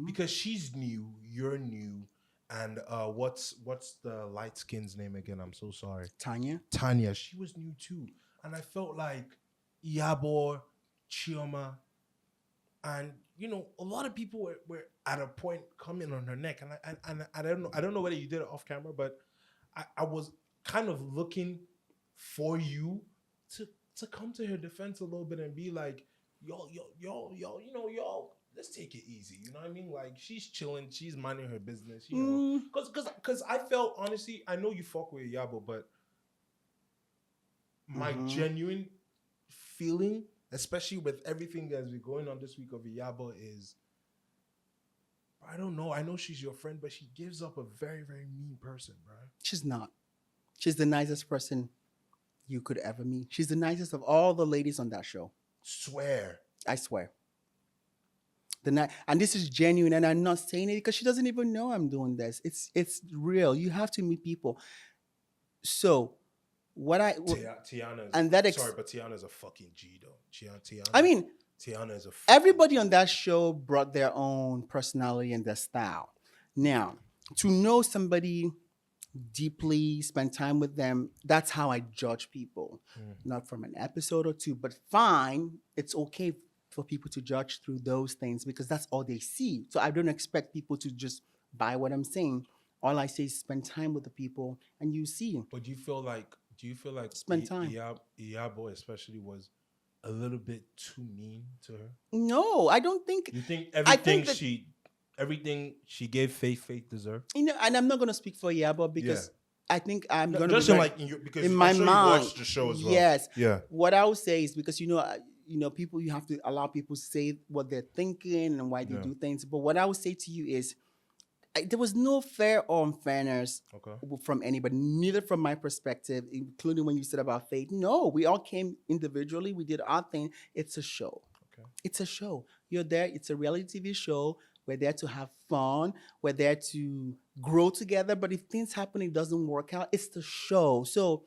because she's new, you're new. And what's the light skin's name again? I'm so sorry. Tanya. She was new too. And I felt like Iyabo, Chioma, and a lot of people were at a point coming on her neck. And I don't know whether you did it off camera, but I was kind of looking for you to come to her defense a little bit and be like, y'all, let's take it easy. You know what I mean? Like she's chilling, she's minding her business. Because I felt honestly, I know you fuck with Yabo, but my genuine feeling, especially with everything that's been going on this week of Yabo, is I don't know. I know she's your friend, but she gives up a very, very mean person, bro. She's not. She's the nicest person you could ever meet. She's the nicest of all the ladies on that show. Swear. I swear. And this is genuine, and I'm not saying it because she doesn't even know I'm doing this. It's real. You have to meet people. So, Tiana, and but Tiana's a fucking G though. Tiana. I mean, Tiana is a. Everybody on that show brought their own personality and their style. Now, to know somebody deeply, spend time with them, that's how I judge people. Not from an episode or two, but fine. It's okay for people to judge through those things because that's all they see. So I don't expect people to just buy what I'm saying. All I say is spend time with the people and you see. But do you feel like spend time? Iyabo especially was a little bit too mean to her? No, I don't think. You think everything she gave Faith deserved? And I'm not going to speak for Iyabo because I think I'm going to just because in my I'm sure mind. You watched the show as well. Yes. Yeah. What I would say is because people, you have to allow people to say what they're thinking and why they do things. But what I would say to you is there was no fair or unfairness from anybody, neither from my perspective, including when you said about Faith. No, we all came individually. We did our thing. It's a show. Okay. It's a show. You're there. It's a reality TV show. We're there to have fun. We're there to grow together. But if things happen, it doesn't work out, it's the show. So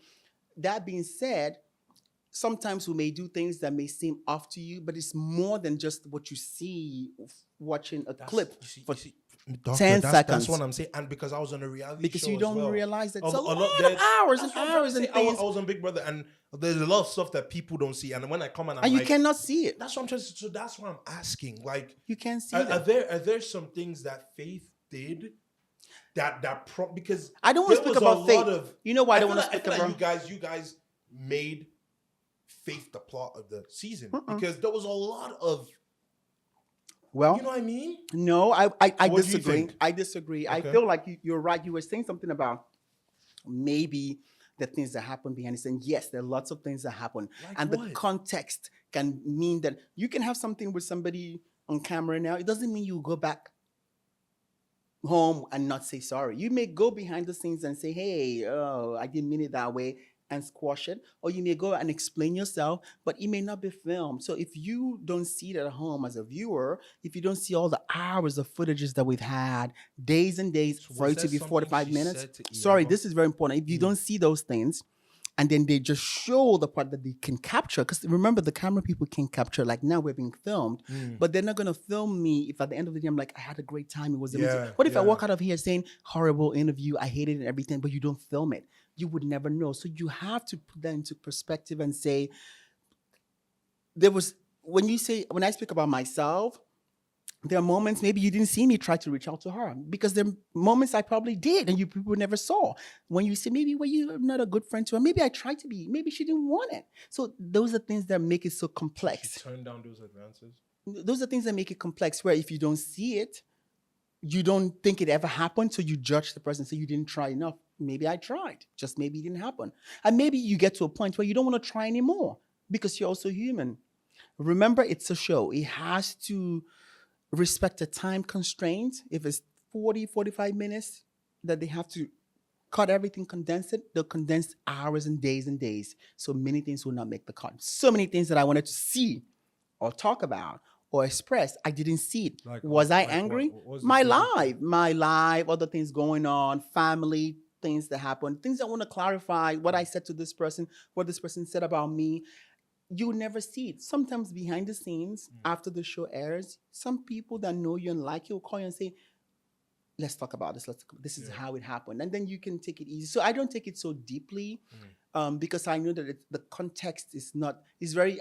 that being said, sometimes we may do things that may seem off to you, but it's more than just what you see watching a clip for 10 seconds. That's what I'm saying. And because I was on a reality show because you don't realize that it's a lot of hours and hours and things. I was on Big Brother, and there's a lot of stuff that people don't see. And when I come and you cannot see it. That's what I'm trying to. So that's what I'm asking. Like, you can't see are there some things that Faith did because I don't want there to speak was a about Faith. lot of. You know why I I don't feel want to like I speak feel like about. you guys made Faith the plot of the season Mm-mm. because there was a lot of, you know Well, what I mean? no, I What do you disagree. think? I disagree. I Okay. feel like you're right. You were saying something about maybe the things that happen behind the scene. Yes, there are lots of things that happen, Like and the what? context can mean that you can have something with somebody on camera now. It doesn't mean you go back home and not say sorry. You may go behind the scenes and say, "Hey, oh, I didn't mean it that way," and squash it, or you may go and explain yourself, but it may not be filmed. So if you don't see it at home as a viewer, if you don't see all the hours of footages that we've had, days and days So for was it to that be something 45 she minutes, said to sorry, Iyaba? this is very important. If you don't see those things, and then they just show the part that they can capture. Because remember, the camera people can capture. Like now we're being filmed, Mm. but they're not gonna film me if at the end of the day I'm like, I had a great time. It was amazing. Yeah, What if I yeah. walk out of here saying horrible interview, I hated it and everything, but you don't film it? You would never know. So you have to put that into perspective and say there was when I speak about myself, there are moments maybe you didn't see me try to reach out to her because there are moments I probably did and you people never saw. When you say maybe were you not a good friend to her, maybe I tried to be, maybe she didn't want it. So those are things that make it so So she complex. turned down those advances. Those are things that make it complex. Where if you don't see it, you don't think it ever happened, so you judge the person, say you didn't try enough. Maybe I tried, just maybe it didn't happen. And maybe you get to a point where you don't want to try anymore because you're also human. Remember, it's a show. It has to respect the time constraints. If it's 40, 45 minutes that they have to cut everything, condense it, they'll condense hours and days. So many things will not make the cut. So many things that I wanted to see or talk about or express, I didn't see it. Was I like what? angry? What was the My biggest thing? life, my life, other things going on, family, things that happen, things I want to clarify, what I said to this person, what this person said about me. You never see it. Sometimes behind the scenes, after the show airs, some people that know you and like you will call you and say, let's talk about this. This is Yeah. how it happened. And then you can take it easy. So I don't take it so deeply because I know that the context is not,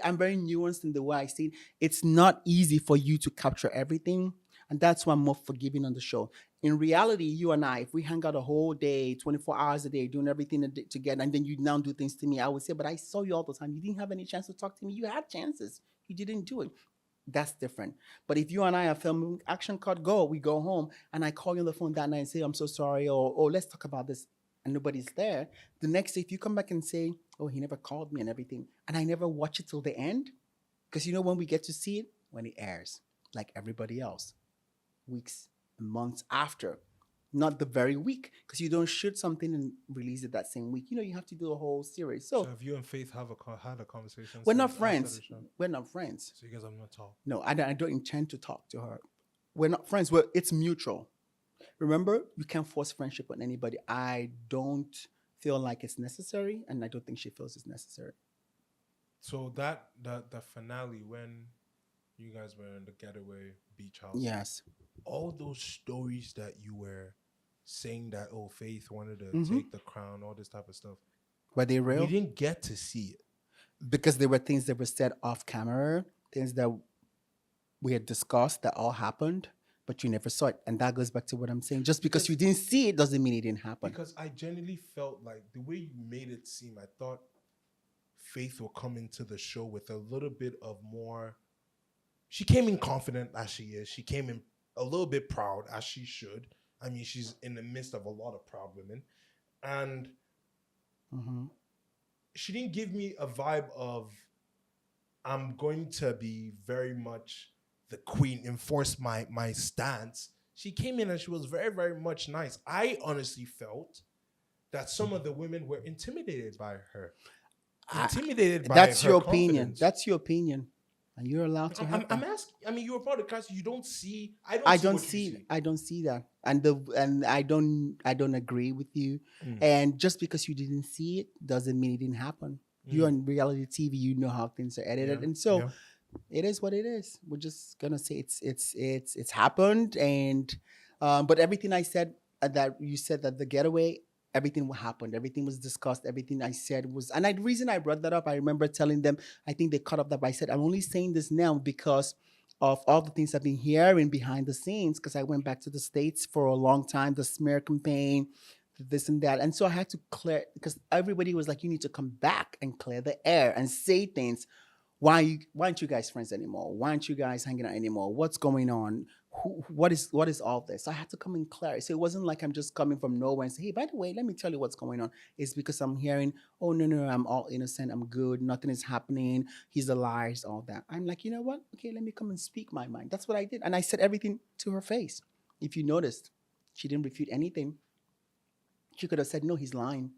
I'm very nuanced in the way I see it. It's not easy for you to capture everything. And that's why I'm more forgiving on the show. In reality, you and I, if we hang out a whole day, 24 hours a day, doing everything together, and then you now do things to me, I would say, but I saw you all the time. You didn't have any chance to talk to me. You had chances. You didn't do it. That's different. But if you and I are filming action cut, go, we go home, and I call you on the phone that night and say, I'm so sorry, or oh, let's talk about this, and nobody's there. The next day, if you come back and say, oh, he never called me and everything, and I never watch it till the end, because you know when we get to see it? When it airs, like everybody else, weeks and months after. Not the very week, because you don't shoot something and release it that same week. You know, you have to do a whole series. So So have you and Faith had a conversation we're not since after the friends. show? We're not friends. So you guys have not talked. No, I don't intend to talk to her. We're not friends. It's mutual. Remember, you can't force friendship on anybody. I don't feel like it's necessary, and I don't think she feels it's necessary. So that the finale when you guys were in the getaway beach house. Yes. All those stories that you were saying that Faith wanted to Mhm. take the crown, all this type of stuff. Were they We real? didn't get to see it. Because there were things that were said off camera, things that we had discussed that all happened, but you never saw it. And that goes back to what I'm saying. Just because you didn't see it doesn't mean it didn't happen. Because I genuinely felt like the way you made it seem, I thought Faith will come into the show with a little bit of more. She came in confident as she is. She came in a little bit proud as she should. I mean, she's in the midst of a lot of proud women. And Mhm. she didn't give me a vibe of I'm going to be very much the queen, enforce my stance. She came in and she was very, very much nice. I honestly felt that some of the women were intimidated by her. Intimidated by That's her your opinion. confidence. That's your opinion. And you're allowed to have I'm that. asking. I mean, you were part of the cast. You don't see. I don't I see don't what you see see. I don't see that. And I don't agree with you. Mm. And just because you didn't see it doesn't mean it didn't happen. You're on reality TV, you know how things are edited. Yeah, And so yeah. it is what it is. We're just gonna say it's happened. And but everything I said that you said that the getaway, everything happened, everything was discussed, everything I said was, and the reason I brought that up, I remember telling them, I think they cut up that, but I said I'm only saying this now because of all the things I've been hearing behind the scenes, because I went back to the States for a long time, the smear campaign, this and that. And so I had to clear, because everybody was like, you need to come back and clear the air and say things. Why aren't you guys friends anymore? Why aren't you guys hanging out anymore? What's going on? What is all this? So I had to come and clarify. So it wasn't like I'm just coming from nowhere and say, hey, by the way, let me tell you what's going on. It's because I'm hearing, oh no, I'm all innocent, I'm good, nothing is happening, he's a liar, all that. I'm like, you know what? Okay, let me come and speak my mind. That's what I did. And I said everything to her face. If you noticed, she didn't refute anything. She could have said, no, he's lying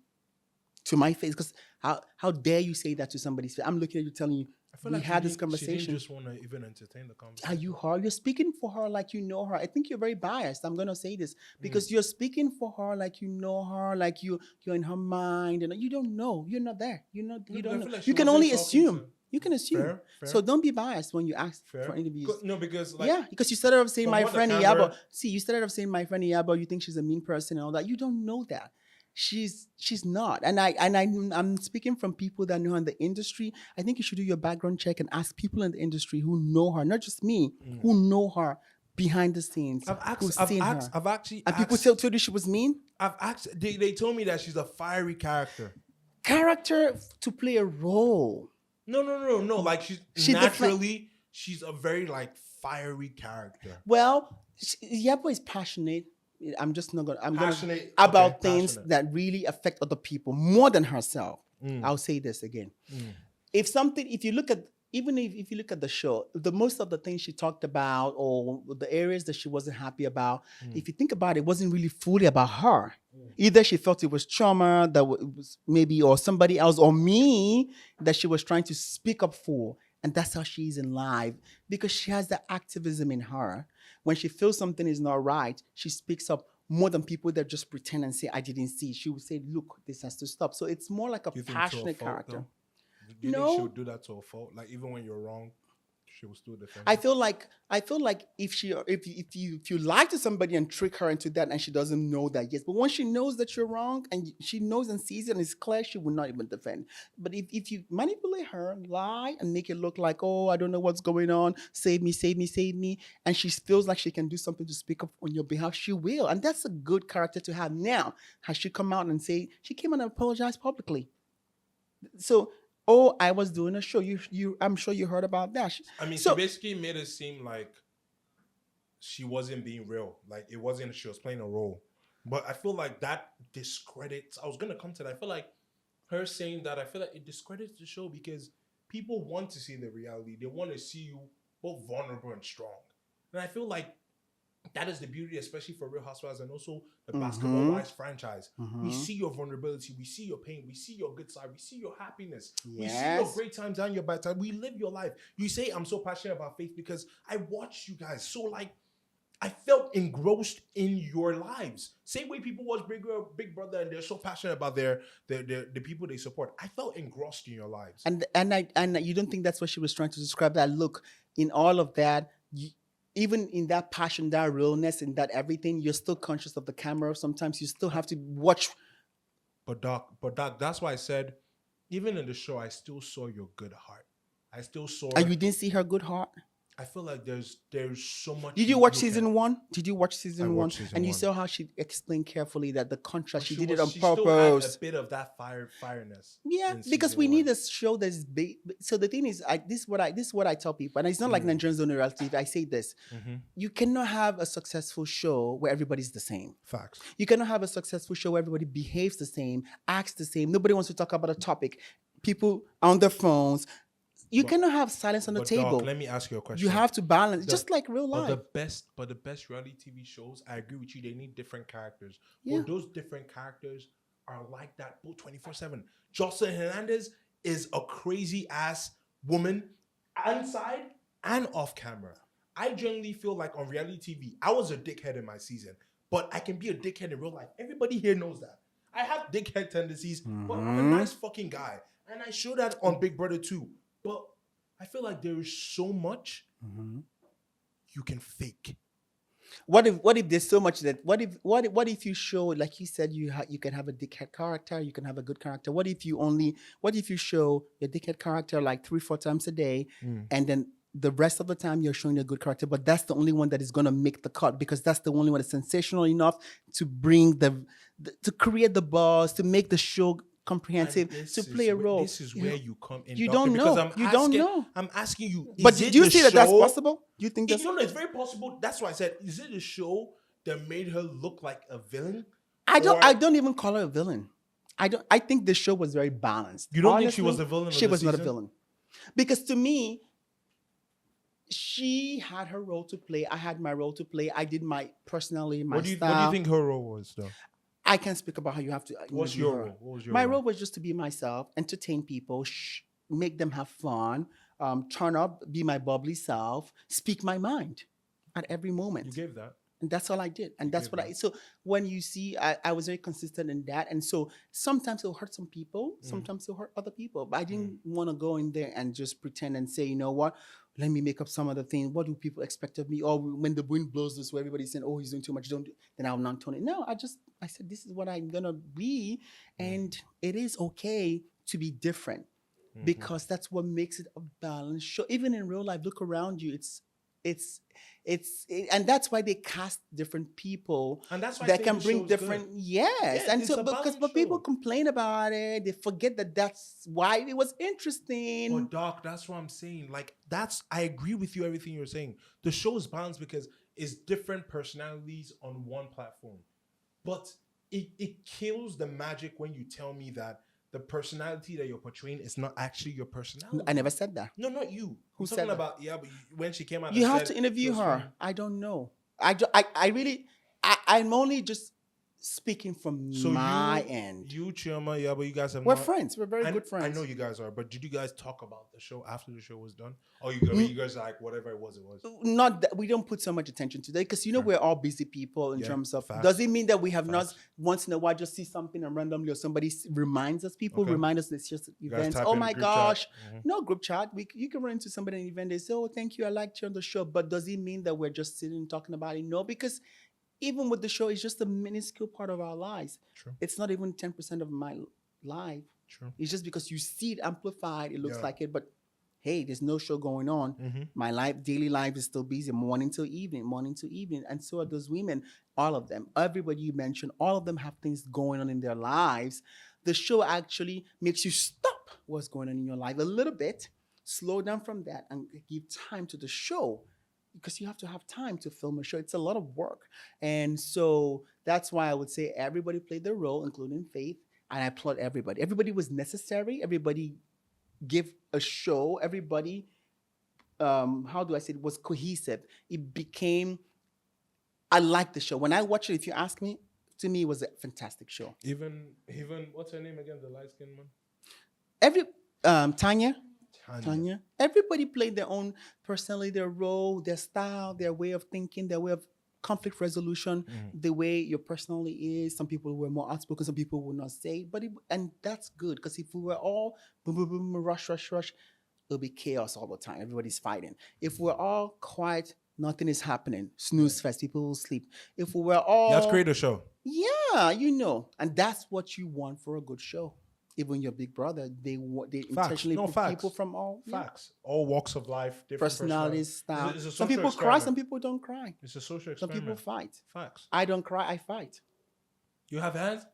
to my face. Because how dare you say that to somebody's face? I'm looking at you telling you, I feel we like had this she conversation. didn't just want to even entertain the Are conversation. you her? You're speaking for her like you know her. I think you're very biased. I'm gonna say this because you're speaking for her like you know her, like you're in her mind, and you don't know. You're not there. You but I don't know. feel like she You can wasn't only talking assume. to- You can assume. Fair, So fair. don't be biased when you ask Fair. for interviews. No, because like Yeah, because you started off saying from my what the friend camera- Iyabo. See, you started off saying my friend Iyabo. You think she's a mean person and all that. You don't know that. She's not. I'm speaking from people that know her in the industry. I think you should do your background check and ask people in the industry who know her, not just me, who know her behind the scenes, who've seen her. I've actually And people asked, told you she was mean. I've asked, they told me that she's a fiery character. Character to play a role. No. Like She naturally, she's a very like fiery character. Well, Yabo is passionate. I'm just not gonna. I'm Passionate, gonna about okay, things passionate. that really affect other people more than herself. I'll say this again. If you look at even if you look at the show, the most of the things she talked about or the areas that she wasn't happy about, if you think about it, it wasn't really fully about her. Either she felt it was trauma that it was maybe or somebody else or me that she was trying to speak up for. And that's how she is in life because she has that activism in her. When she feels something is not right, she speaks up more than people that just pretend and say, I didn't see. She would say, look, this has to stop. So it's more like a You think to a passionate fault, character. though? Do you think No. she would do that to a fault? Like even when you're wrong, she will still defend. I you? feel like if you lie to somebody and trick her into that and she doesn't know that, yes. But once she knows that you're wrong and she knows and sees it and it's clear, she will not even defend. But if you manipulate her, lie and make it look like, oh, I don't know what's going on, save me, save me, save me, and she feels like she can do something to speak up on your behalf, she will. And that's a good character to have. Now, has she come out and say she came out and apologized publicly? So, oh, I was doing a show. I'm sure you heard about that. I mean, So- she basically made it seem like she wasn't being real. Like it wasn't. She was playing a role. But I feel like that discredits. I was gonna come to that. I feel like her saying that. I feel like it discredits the show because people want to see the reality. They want to see you both vulnerable and strong. And I feel like that is the beauty, especially for Real Housewives and also the Basketball Wives franchise. We see your vulnerability, we see your pain, we see your good side, we see your happiness, we see your Yes. great times and your bad times. We live your life. You say I'm so passionate about faith because I watched you guys. So like I felt engrossed in your lives. Same way people watch Big Brother and they're so passionate about the people they support. I felt engrossed in your lives. And you don't think that's what she was trying to describe? That look, in all of that, even in that passion, that realness, and that everything, you're still conscious of the camera. Sometimes you still have to watch. But Doc, that's why I said, even in the show, I still saw your good heart. I still saw. And you didn't see her good heart. I feel like there's so much. Did you watch season one? Did you watch I season one? watched season And you one. saw how she explained carefully that the contrast, she did it was- on she still had purpose. a bit of that fireness. Yeah, in because season we need one. a show that's big. So the thing is, this is what I tell people, and it's not like Nigerians don't know reality. I say this: you cannot have a successful show where everybody's the same. Facts. You cannot have a successful show where everybody behaves the same, acts the same. Nobody wants to talk about a topic. People on their phones. You cannot have silence on the But table. Doc, let me ask you a question. You have to balance, The- just like real But life. the best reality TV shows, I agree with you. They need different characters. Yeah. But those different characters are like that both 24/7. Jocelyn Hernandez is a crazy ass woman inside and off camera. I generally feel like on reality TV, I was a dickhead in my season, but I can be a dickhead in real life. Everybody here knows that. I have dickhead tendencies, but I'm a nice fucking guy. And I show that on Big Brother too. But I feel like there is so much you can fake. What if there's so much that what if you show, like you said, you can have a dickhead character, you can have a good character. What if you show your dickhead character like 3-4 times a day, and then the rest of the time you're showing a good character, but that's the only one that is going to make the cut because that's the only one that's sensational enough to bring to create the buzz, to make the show comprehensive, to play a role. This is where you come in, you doctor, don't because know. You don't know. I'm asking you, But is it do you the see that that's show? possible? Do you think that's No, it's very possible. That's why I said, is it the show that made her look like a villain? I Or- don't even call her a villain. I think the show was very balanced. You don't think she was the villain of She the was not a season? villain. Because to me, she had her role to play. I had my role to play. I did my personally, my What do you style. think her role was, though? I can't speak about how you have to. What's interview your her. role? What was your My role? role was just to be myself, entertain people, make them have fun, turn up, be my bubbly self, speak my mind at every moment. You gave that. And that's all I did. And that's gave what so when you see, I was very consistent in that. And so sometimes it'll hurt some people, sometimes it'll hurt other people. But I didn't want to go in there and just pretend and say, you know what, let me make up some other thing. What do people expect of me? Or when the wind blows this way, everybody's saying, oh, he's doing too much. Don't do, then I'll not tone it. No, I said, this is what I'm going to be. And it is okay to be different because that's what makes it a balanced show. Even in real life, look around you. And that's why they cast different people And that's why I that think can the bring show's different good. yes. Yeah, And it's so a because balanced but people show. complain about it, they forget that that's why it was interesting. But Doc, that's what I'm saying. Like, I agree with you, everything you're saying. The show is balanced because it's different personalities on one platform. But it kills the magic when you tell me that the personality that you're portraying is not actually your personality. I never said that. No, not you. Who I'm said talking that? about, but when she came out, You and have said to interview she was her. from- I don't know. I really I'm only just speaking from So my end. You, Chioma, but you guys have We're not. friends. We're very good friends. I know you guys are, but did you guys talk about the show after the show was done? Or you guys are like, whatever it was, it was. Not that we don't put so much attention to that because we're all busy people in Yeah, terms of. facts. Does it mean that we have not Facts. once in a while just see something and randomly or somebody reminds us? People Okay. remind us it's just guys events. type Oh in my group chat. gosh, Mhm. no group chat. You can run into somebody in an event. They say, "Oh, thank you, I liked you on the show." But does it mean that we're just sitting and talking about it? No, because even with the show, it's just a minuscule part of our lives. True. It's not even 10% of my life. True. It's just because you see it amplified, it looks Yeah. like it, but hey, there's no show going on. Mhm. My daily life is still busy, morning to evening, and so are those women. All of them, everybody you mentioned, all of them have things going on in their lives. The show actually makes you stop what's going on in your life a little bit, slow down from that, and give time to the show. Because you have to have time to film a show. It's a lot of work. And so that's why I would say everybody played their role, including Faith. And I applaud everybody. Everybody was necessary. Everybody gave a show. Everybody, how do I say it, was cohesive. It became, I liked the show. When I watched it, if you ask me, to me, it was a fantastic show. Even what's her name again? The light skinned Tanya, Tanya. Tanya. Everybody played their own personality, their role, their style, their way of thinking, their way of conflict resolution, the way your personality is. Some people were more outspoken, some people would not say, and that's good because if we were all boom, boom, boom, rush, it'll be chaos all the time. Everybody's fighting. If we're all quiet, nothing is happening. Snooze fest, people will sleep. If we were all, You have to create a show. yeah, and that's what you want for a good show. Even your big brother, they intentionally No, put facts. people from all Facts. All walks of life, different personalities, style. It's a Some social people cry, experiment. some people don't cry. It's a social Some experiment. people fight. Facts. I don't cry, I fight. You have hands?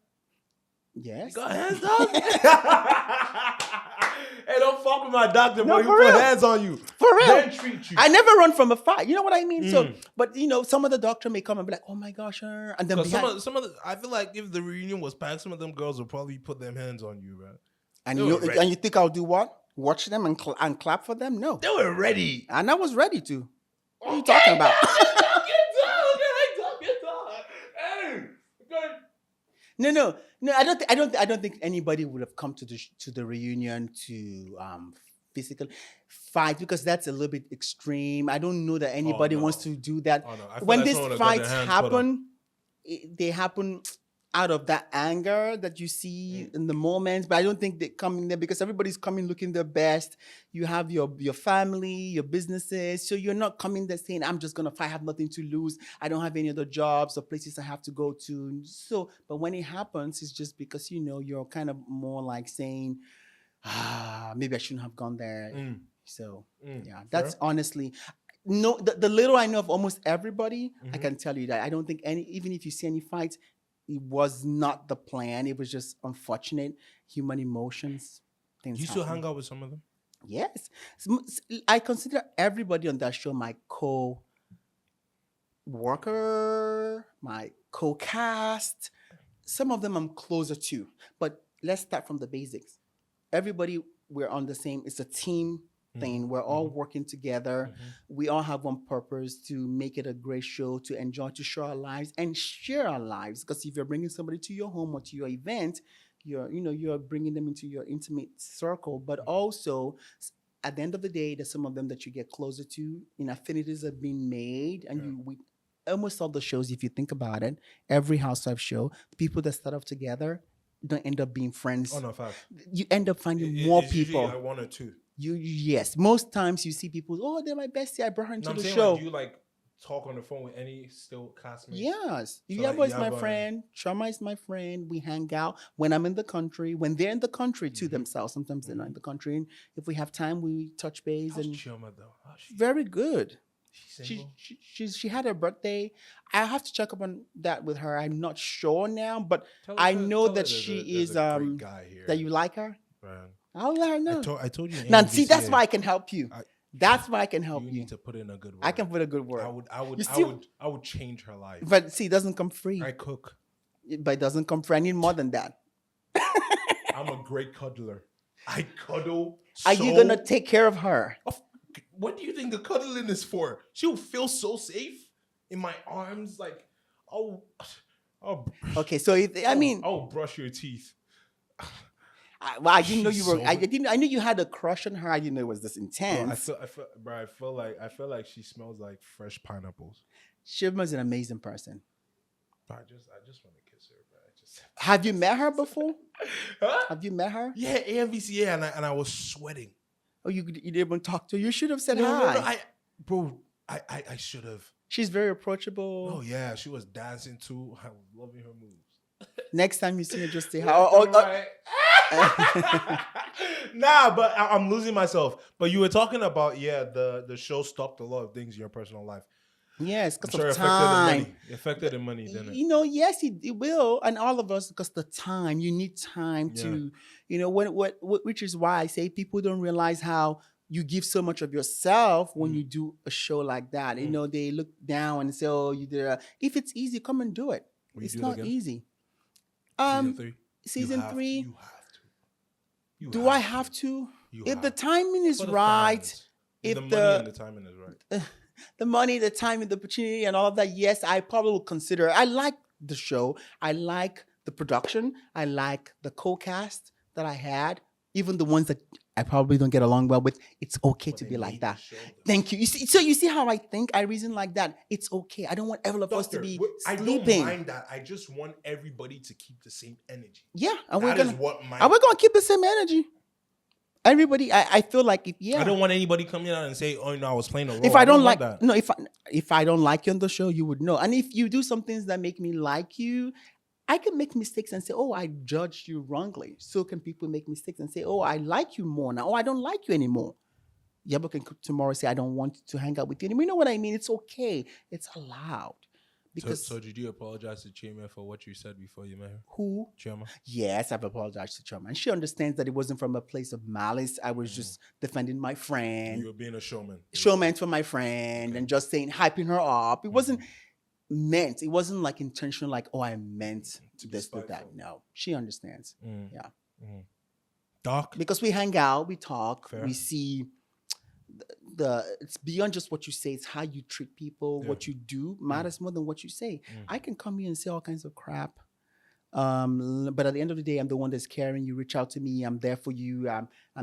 Yes. You got hands, dog? Hey, don't fuck with my doctor, No, boy. He for put real. hands on you. For real. Then treat you. I never run from a fight. You know what I mean? So, Mm. but some of the doctor may come and be like, "Oh my gosh," and then Because behind, some of the, I feel like if the reunion was packed, some of them girls would probably put them hands on you, bro. and they you were ready. and you think I'll do what? Watch them and clap for them? No. They were ready. And I was ready to. What are you talking about? No. I don't think anybody would have come to the reunion to physically fight because that's a little bit extreme. I don't know that anybody no. wants to do that. Oh, no. I feel When like these someone would've got their fights hands put up. happen, they happen out of that anger that you see in the moment. But I don't think they come in there because everybody's coming looking their best. You have your family, your businesses. So you're not coming there saying, I'm just going to fight. I have nothing to lose. I don't have any other jobs or places I have to go to. So, but when it happens, it's just because, you're kind of more like saying, maybe I shouldn't have gone there. So yeah, that's Fair. honestly no. The little I know of almost everybody, I Mhm. can tell you that I don't think any. Even if you see any fights, it was not the plan. It was just unfortunate human emotions. Do Things you still happen. hang out with some of them? Yes, I consider everybody on that show my co-worker, my co-cast. Some of them I'm closer to, but let's start from the basics. Everybody, we're on the same, it's a team Mm-hmm. thing. We're all working together. Mm-hmm. We all have one purpose: to make it a great show, to enjoy, to share our lives and share our lives. Because if you're bringing somebody to your home or to your event, you're bringing them into your intimate circle. But also, at the end of the day, there's some of them that you get closer to. Affinities are being made, and Yeah. we almost all the shows, if you think about it, every housewife show, the people that start off together don't end up being Oh friends. no, facts. You end up finding more It's usually people. like one or two. Yes, most times you see people, oh, they're my bestie, I brought her No, into I'm the saying like, do show. you like talk on the phone with any still classmates? Yes, So like Yabo you is my have a. friend, Chama is my friend. We hang out when I'm in the country, when they're in the country to themselves. Sometimes they're not in the country, and if we have time, we touch base. How's And Chioma though? How's she? very good. She's single. She had her birthday. I have to check up on that with her. I'm not sure now, but I know Tell her that she there's is a great guy here. that you like her. Man. I'll let her know. I told you in Now, see, that's why AMVCA. I can help you. I, That's why I can help you you. need to put in a good word. I can put a good word. You see, I would change her life. but see, it doesn't come free. I cook. But it doesn't come free. I need more than that. I'm a great cuddler. I cuddle. Are you gonna take care of her? What do you think the cuddling is for? She'll feel so safe in my arms. Like, oh, Okay, so I mean, I'll brush your teeth. I didn't know you She's were. so I good. didn't. I knew you had a crush on her. I didn't know it was this Bro, intense. I feel like she smells like fresh pineapples. Shivma's an amazing person. Bro, I just want to kiss her, bro. Have you met her before? Huh? Have you met her? Yeah, AMVCA, and I was sweating. Oh, you didn't even talk to her. You should have said No, hi. I should have. She's very approachable. Oh yeah, she was dancing too. I was loving her moves. Next time you see her, just say hi. Nah, but I'm losing myself. But you were talking about the show stopped a lot of things in your personal life. Yes, I'm because sure of it affected the time. money. It affected the money, didn't it? Yes, it will, and all of us, because the time. You need time to, which is why I say people don't realize how you give so much of yourself when you do a show like that. They look down and say, "Oh, you did." If it's easy, come and do it. Will you It's do it not again? easy. Season 3. Season 3. You have to. You Do I have to? You If have the to. timing is For the right, fans. if the money and the timing is right. the money, the time, and the opportunity, and all of that, yes, I probably will consider. I like the show. I like the production. I like the co-cast that I had, even the ones that I probably don't get along well with. It's okay But to they be like made the that. show. Thank you. You see how I think. I reason like that. It's okay. I don't want every of us to be I don't sleeping. mind that. I just want everybody to keep the same energy. Yeah, and That we're is gonna what my. and we're gonna keep the same energy. Everybody, I feel like I don't want anybody coming out and say, "Oh no, I was playing a role." If I don't want like that. no, if I don't like you on the show, you would know. And if you do some things that make me like you, I can make mistakes and say, "Oh, I judged you wrongly." So can people make mistakes and say, "Oh, I like you more now. Oh, I don't like you anymore." Yabo can tomorrow say, "I don't want to hang out with you anymore." You know what I mean? It's okay. It's allowed. Because So did you apologize to Chima for what you said before you met her? who? Chima? Yes, I've apologized to Choma. And she understands that it wasn't from a place of malice. I was just defending my friend. You were being a showman. Showman for my friend and just saying, hyping her up. It wasn't meant. It wasn't like intentional, like, oh, I meant To be this, that. spiteful. No, she understands. Yeah. Doc? Because we hang out, we talk, Fair. we see it's beyond just what you say, it's how you treat people, what you do matters more than what you say. I can come here and say all kinds of crap. But at the end of the day, I'm the one that's caring. You reach out to me, I'm there for you.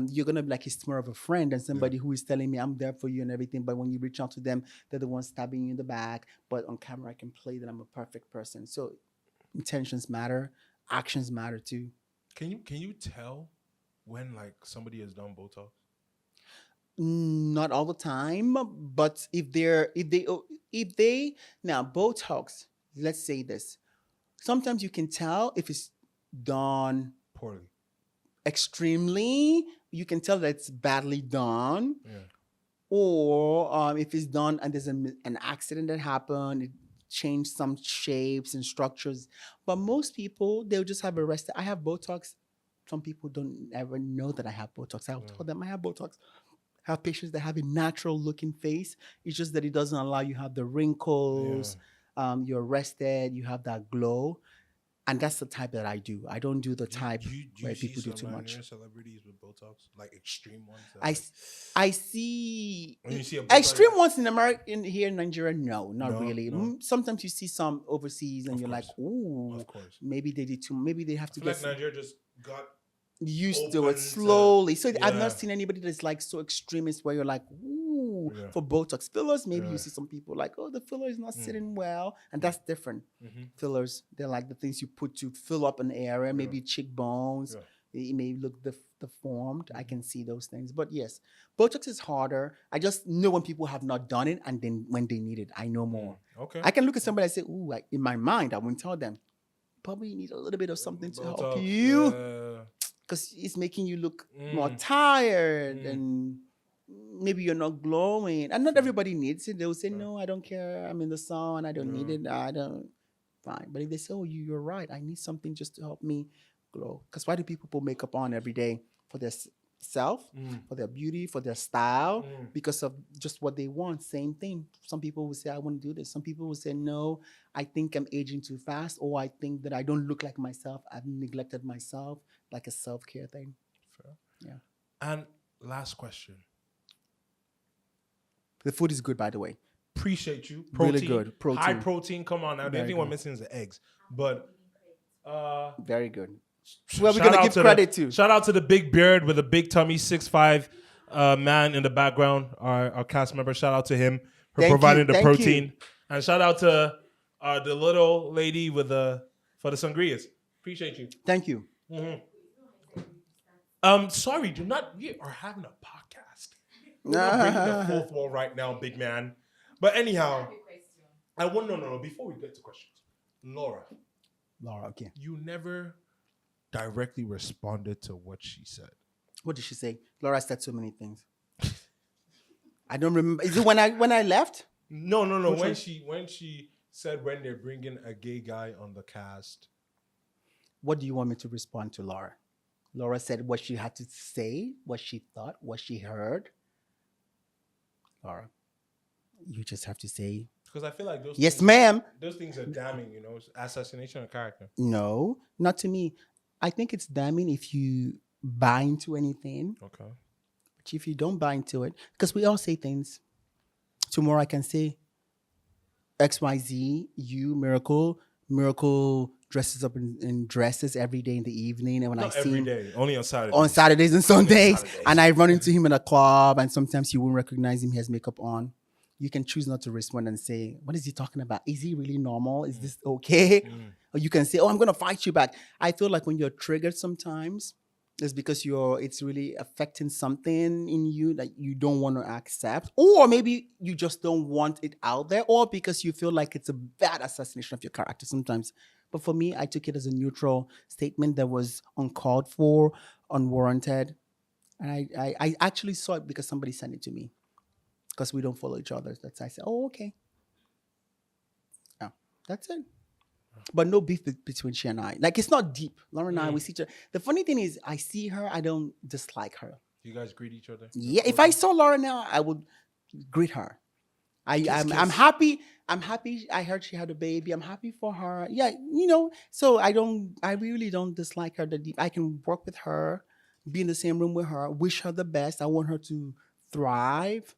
You're gonna be like it's more of a friend than somebody who is telling me I'm there for you and everything. But when you reach out to them, they're the ones stabbing you in the back. But on camera, I can play that I'm a perfect person. So intentions matter, actions matter too. Can you tell when like somebody has done Botox? Not all the time, but if they now Botox, let's say this. Sometimes you can tell if it's done Poorly. extremely, you can tell that it's badly done. Yeah. Or if it's done and there's an accident that happened, it changed some shapes and structures. But most people, they'll just have arrested. I have Botox. Some people don't ever know that I have Botox. I'll tell them I have Botox. I have patients that have a natural looking face. It's just that it doesn't allow you have the wrinkles. You're rested. You have that glow. And that's the type that I do. I don't do the type Do where you see people do some too much. Nigerian celebrities with Botox, like extreme ones? I When see you see a Botox, extreme ones in America, here in Nigeria. No, not No, really. no. Sometimes you see some overseas, and Of you're like, course. ooh, Of course. maybe they did too. Maybe they have I to feel get like Nigeria just got used to open it to- slowly. So I've yeah. not seen anybody that's like so extremist where you're like, ooh, Yeah. for Botox fillers. Maybe Yeah. you see some people like, oh, the filler is not sitting well, and that's different. Fillers, they're like the things you put to fill up an area, maybe cheekbones. Yeah. It may look deformed. I can see those things, but yes, Botox is harder. I just know when people have not done it, and then when they need it, I know more. Okay. I can look at somebody and say, ooh, like in my mind, I won't tell them. Probably need a little bit of something to help Botox, you, yeah. because it's making you look more tired and maybe you're not glowing. And not everybody needs it. They'll say, no, I don't care. I'm in the sun. I don't need it. I don't. Fine. But if they say, oh, you're right. I need something just to help me glow. Because why do people put makeup on every day? For their self, for their beauty, for their style, because of just what they want. Same thing. Some people will say, I want to do this. Some people will say, no, I think I'm aging too fast, or I think that I don't look like myself. I've neglected myself, like a self-care thing. Fair. Yeah. And last question. The food is good, by the way. Appreciate you. Really Protein, good. Protein. high protein. Come on now. The Very only thing we're good. missing is the eggs. But Very good. Well, we're shout gonna out give to credit to. Shout out to the big beard with a big tummy, 6'5" man in the background. Our cast member. Shout out to him for Thank providing you. the Thank protein. you. And shout out to the little lady with for the sangrias. Appreciate you. Thank you. Sorry, do not. We are having a podcast. We're not breaking the fourth wall right now, big man. But anyhow, I want no. Before we get to questions, Laura, Okay. you never directly responded to what she said. What did she say? Laura said so many things. I don't remember. Is it when I left? No. Which When one? she said when they're bringing a gay guy on the cast. What do you want me to respond to, Laura? Laura said what she had to say, what she thought, what she heard. Laura, you just have to say, Because I feel like those yes, things, ma'am. those things are damning, it's assassination of character. No, not to me. I think it's damning if you buy into anything. Okay. But if you don't buy into it, because we all say things. Tomorrow I can say XYZ, you, Miracle dresses up in dresses every day in the evening. And when Not I see every him day, only on Saturdays. on Saturdays and Sundays, Saturdays. and I run into him in a club, and sometimes you won't recognize him, he has makeup on. You can choose not to respond and say, what is he talking about? Is he really normal? Is this okay? Or you can say, oh, I'm going to fight you back. I feel like when you're triggered sometimes, it's because it's really affecting something in you that you don't want to accept. Or maybe you just don't want it out there, or because you feel like it's a bad assassination of your character sometimes. But for me, I took it as a neutral statement that was uncalled for, unwarranted. And I actually saw it because somebody sent it to me. Because we don't follow each other. That's I said, oh, okay. Yeah, that's it. But no beef between she and I. Like, it's not deep. Laura and I, we see each other. The funny thing is, I see her, I don't dislike her. You guys greet each other? Yeah, if I saw Laura now, I would greet her. I'm kiss. happy. I'm happy. I heard she had a baby. I'm happy for her. Yeah, so I really don't dislike her that deep. I can work with her, be in the same room with her, wish her the best. I want her to thrive.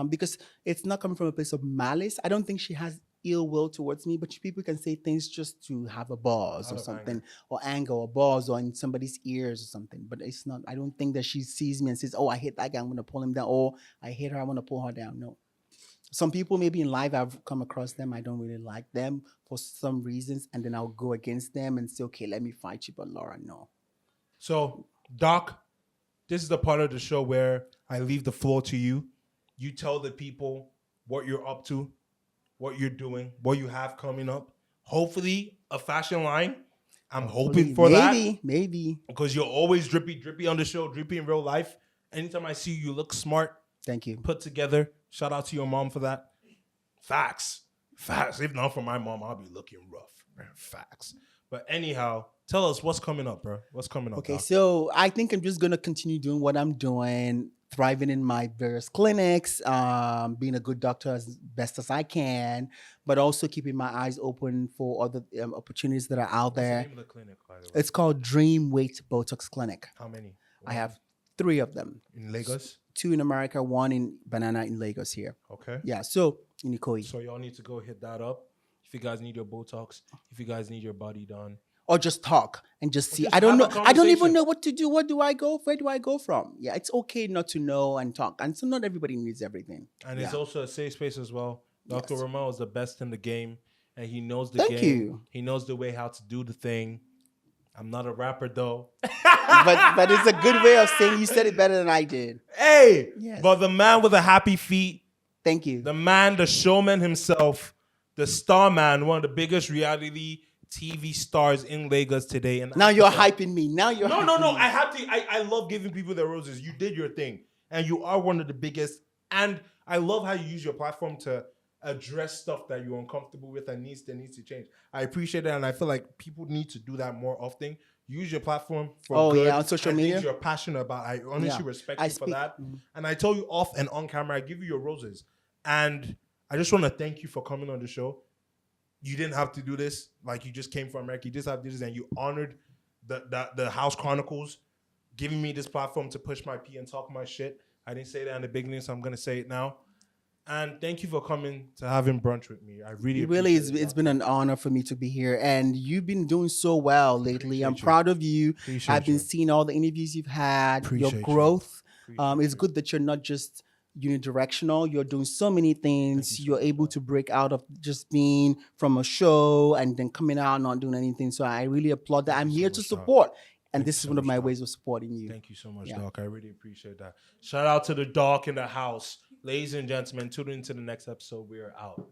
Because it's not coming from a place of malice. I don't think she has ill will towards me, but people can say things just to have a buzz Out or of something, anger. or anger or buzz or in somebody's ears or something. But it's not, I don't think that she sees me and says, oh, I hate that guy, I'm going to pull him down. Or I hate her, I want to pull her down. No. Some people maybe in life I've come across them, I don't really like them for some reasons, and then I'll go against them and say, okay, let me fight you. But Laura, no. So, Doc, this is the part of the show where I leave the floor to you. You tell the people what you're up to, what you're doing, what you have coming up. Hopefully, a fashion line. I'm Hopefully, hoping for that maybe. because you're always drippy on the show, drippy in real life. Anytime I see you, you look smart, Thank you. put together. Shout out to your mom for that. Facts. If not for my mom, I'll be looking rough. Man, facts. But anyhow, tell us what's coming up, bro. What's coming up? Okay, Doc? so I think I'm just gonna continue doing what I'm doing, thriving in my various clinics, being a good doctor as best as I can, but also keeping my eyes open for other opportunities that are out What's the there. name of the clinic, by the way? It's called Dream Weight Botox Clinic. How many? I have 3 of them. In Lagos. 2 in America, 1 in Banana in Lagos here. Okay. Yeah, so in Ikoyi. So y'all need to go hit that up. If you guys need your Botox, if you guys need your body done. Or just talk and just see. just I don't have know. a I don't even conversation. know what to do. Where do I go? Where do I go from? Yeah, it's okay not to know and talk. And so not everybody needs everything. And Yeah. it's also a safe space as well. Dr. Yes. Rommel is the best in the game. And he knows the Thank game. you. He knows the way how to do the thing. I'm not a rapper though. But it's a good way of saying you said it better than I did. Hey, Yes. but the man with the happy feet, Thank you. the man, the showman himself, the star man, one of the biggest reality TV stars in Lagos today. And Now you're hyping me. Now you're No. hyping me. I have to. I love giving people their roses. You did your thing, and you are one of the biggest. And I love how you use your platform to address stuff that you're uncomfortable with and needs to change. I appreciate that, and I feel like people need to do that more often. Use your platform for good on social and media. things you're passionate about. I honestly Yeah. respect I you for speak- that. And I told you off and on camera, I give you your roses. And I just want to thank you for coming on the show. You didn't have to do this. Like, you just came from America. You just have to do this, and you honored the House Chronicles, giving me this platform to push my pee and talk my shit. I didn't say that in the beginning, so I'm gonna say it now. And thank you for coming to having brunch with me. I really It really is. appreciate it, It's Doc. been an honor for me to be here, and you've been doing so well lately. I'm Appreciate you. proud of you. Appreciate I've been you. seeing all the interviews you've had, Appreciate your you. growth. Appreciate It's you. good that you're not just unidirectional. You're doing so many things. Thank you so You're much, able Doc. to break out of just being from a show and then coming out not doing anything. So I really applaud that. Thank I'm you so here to much, Doc. support, and Thank this you is so one of much, my Doc. ways of supporting you. Thank you so much, Yeah. Doc. I really appreciate that. Shout out to the Doc in the house. Ladies and gentlemen, tune into the next episode. We are out.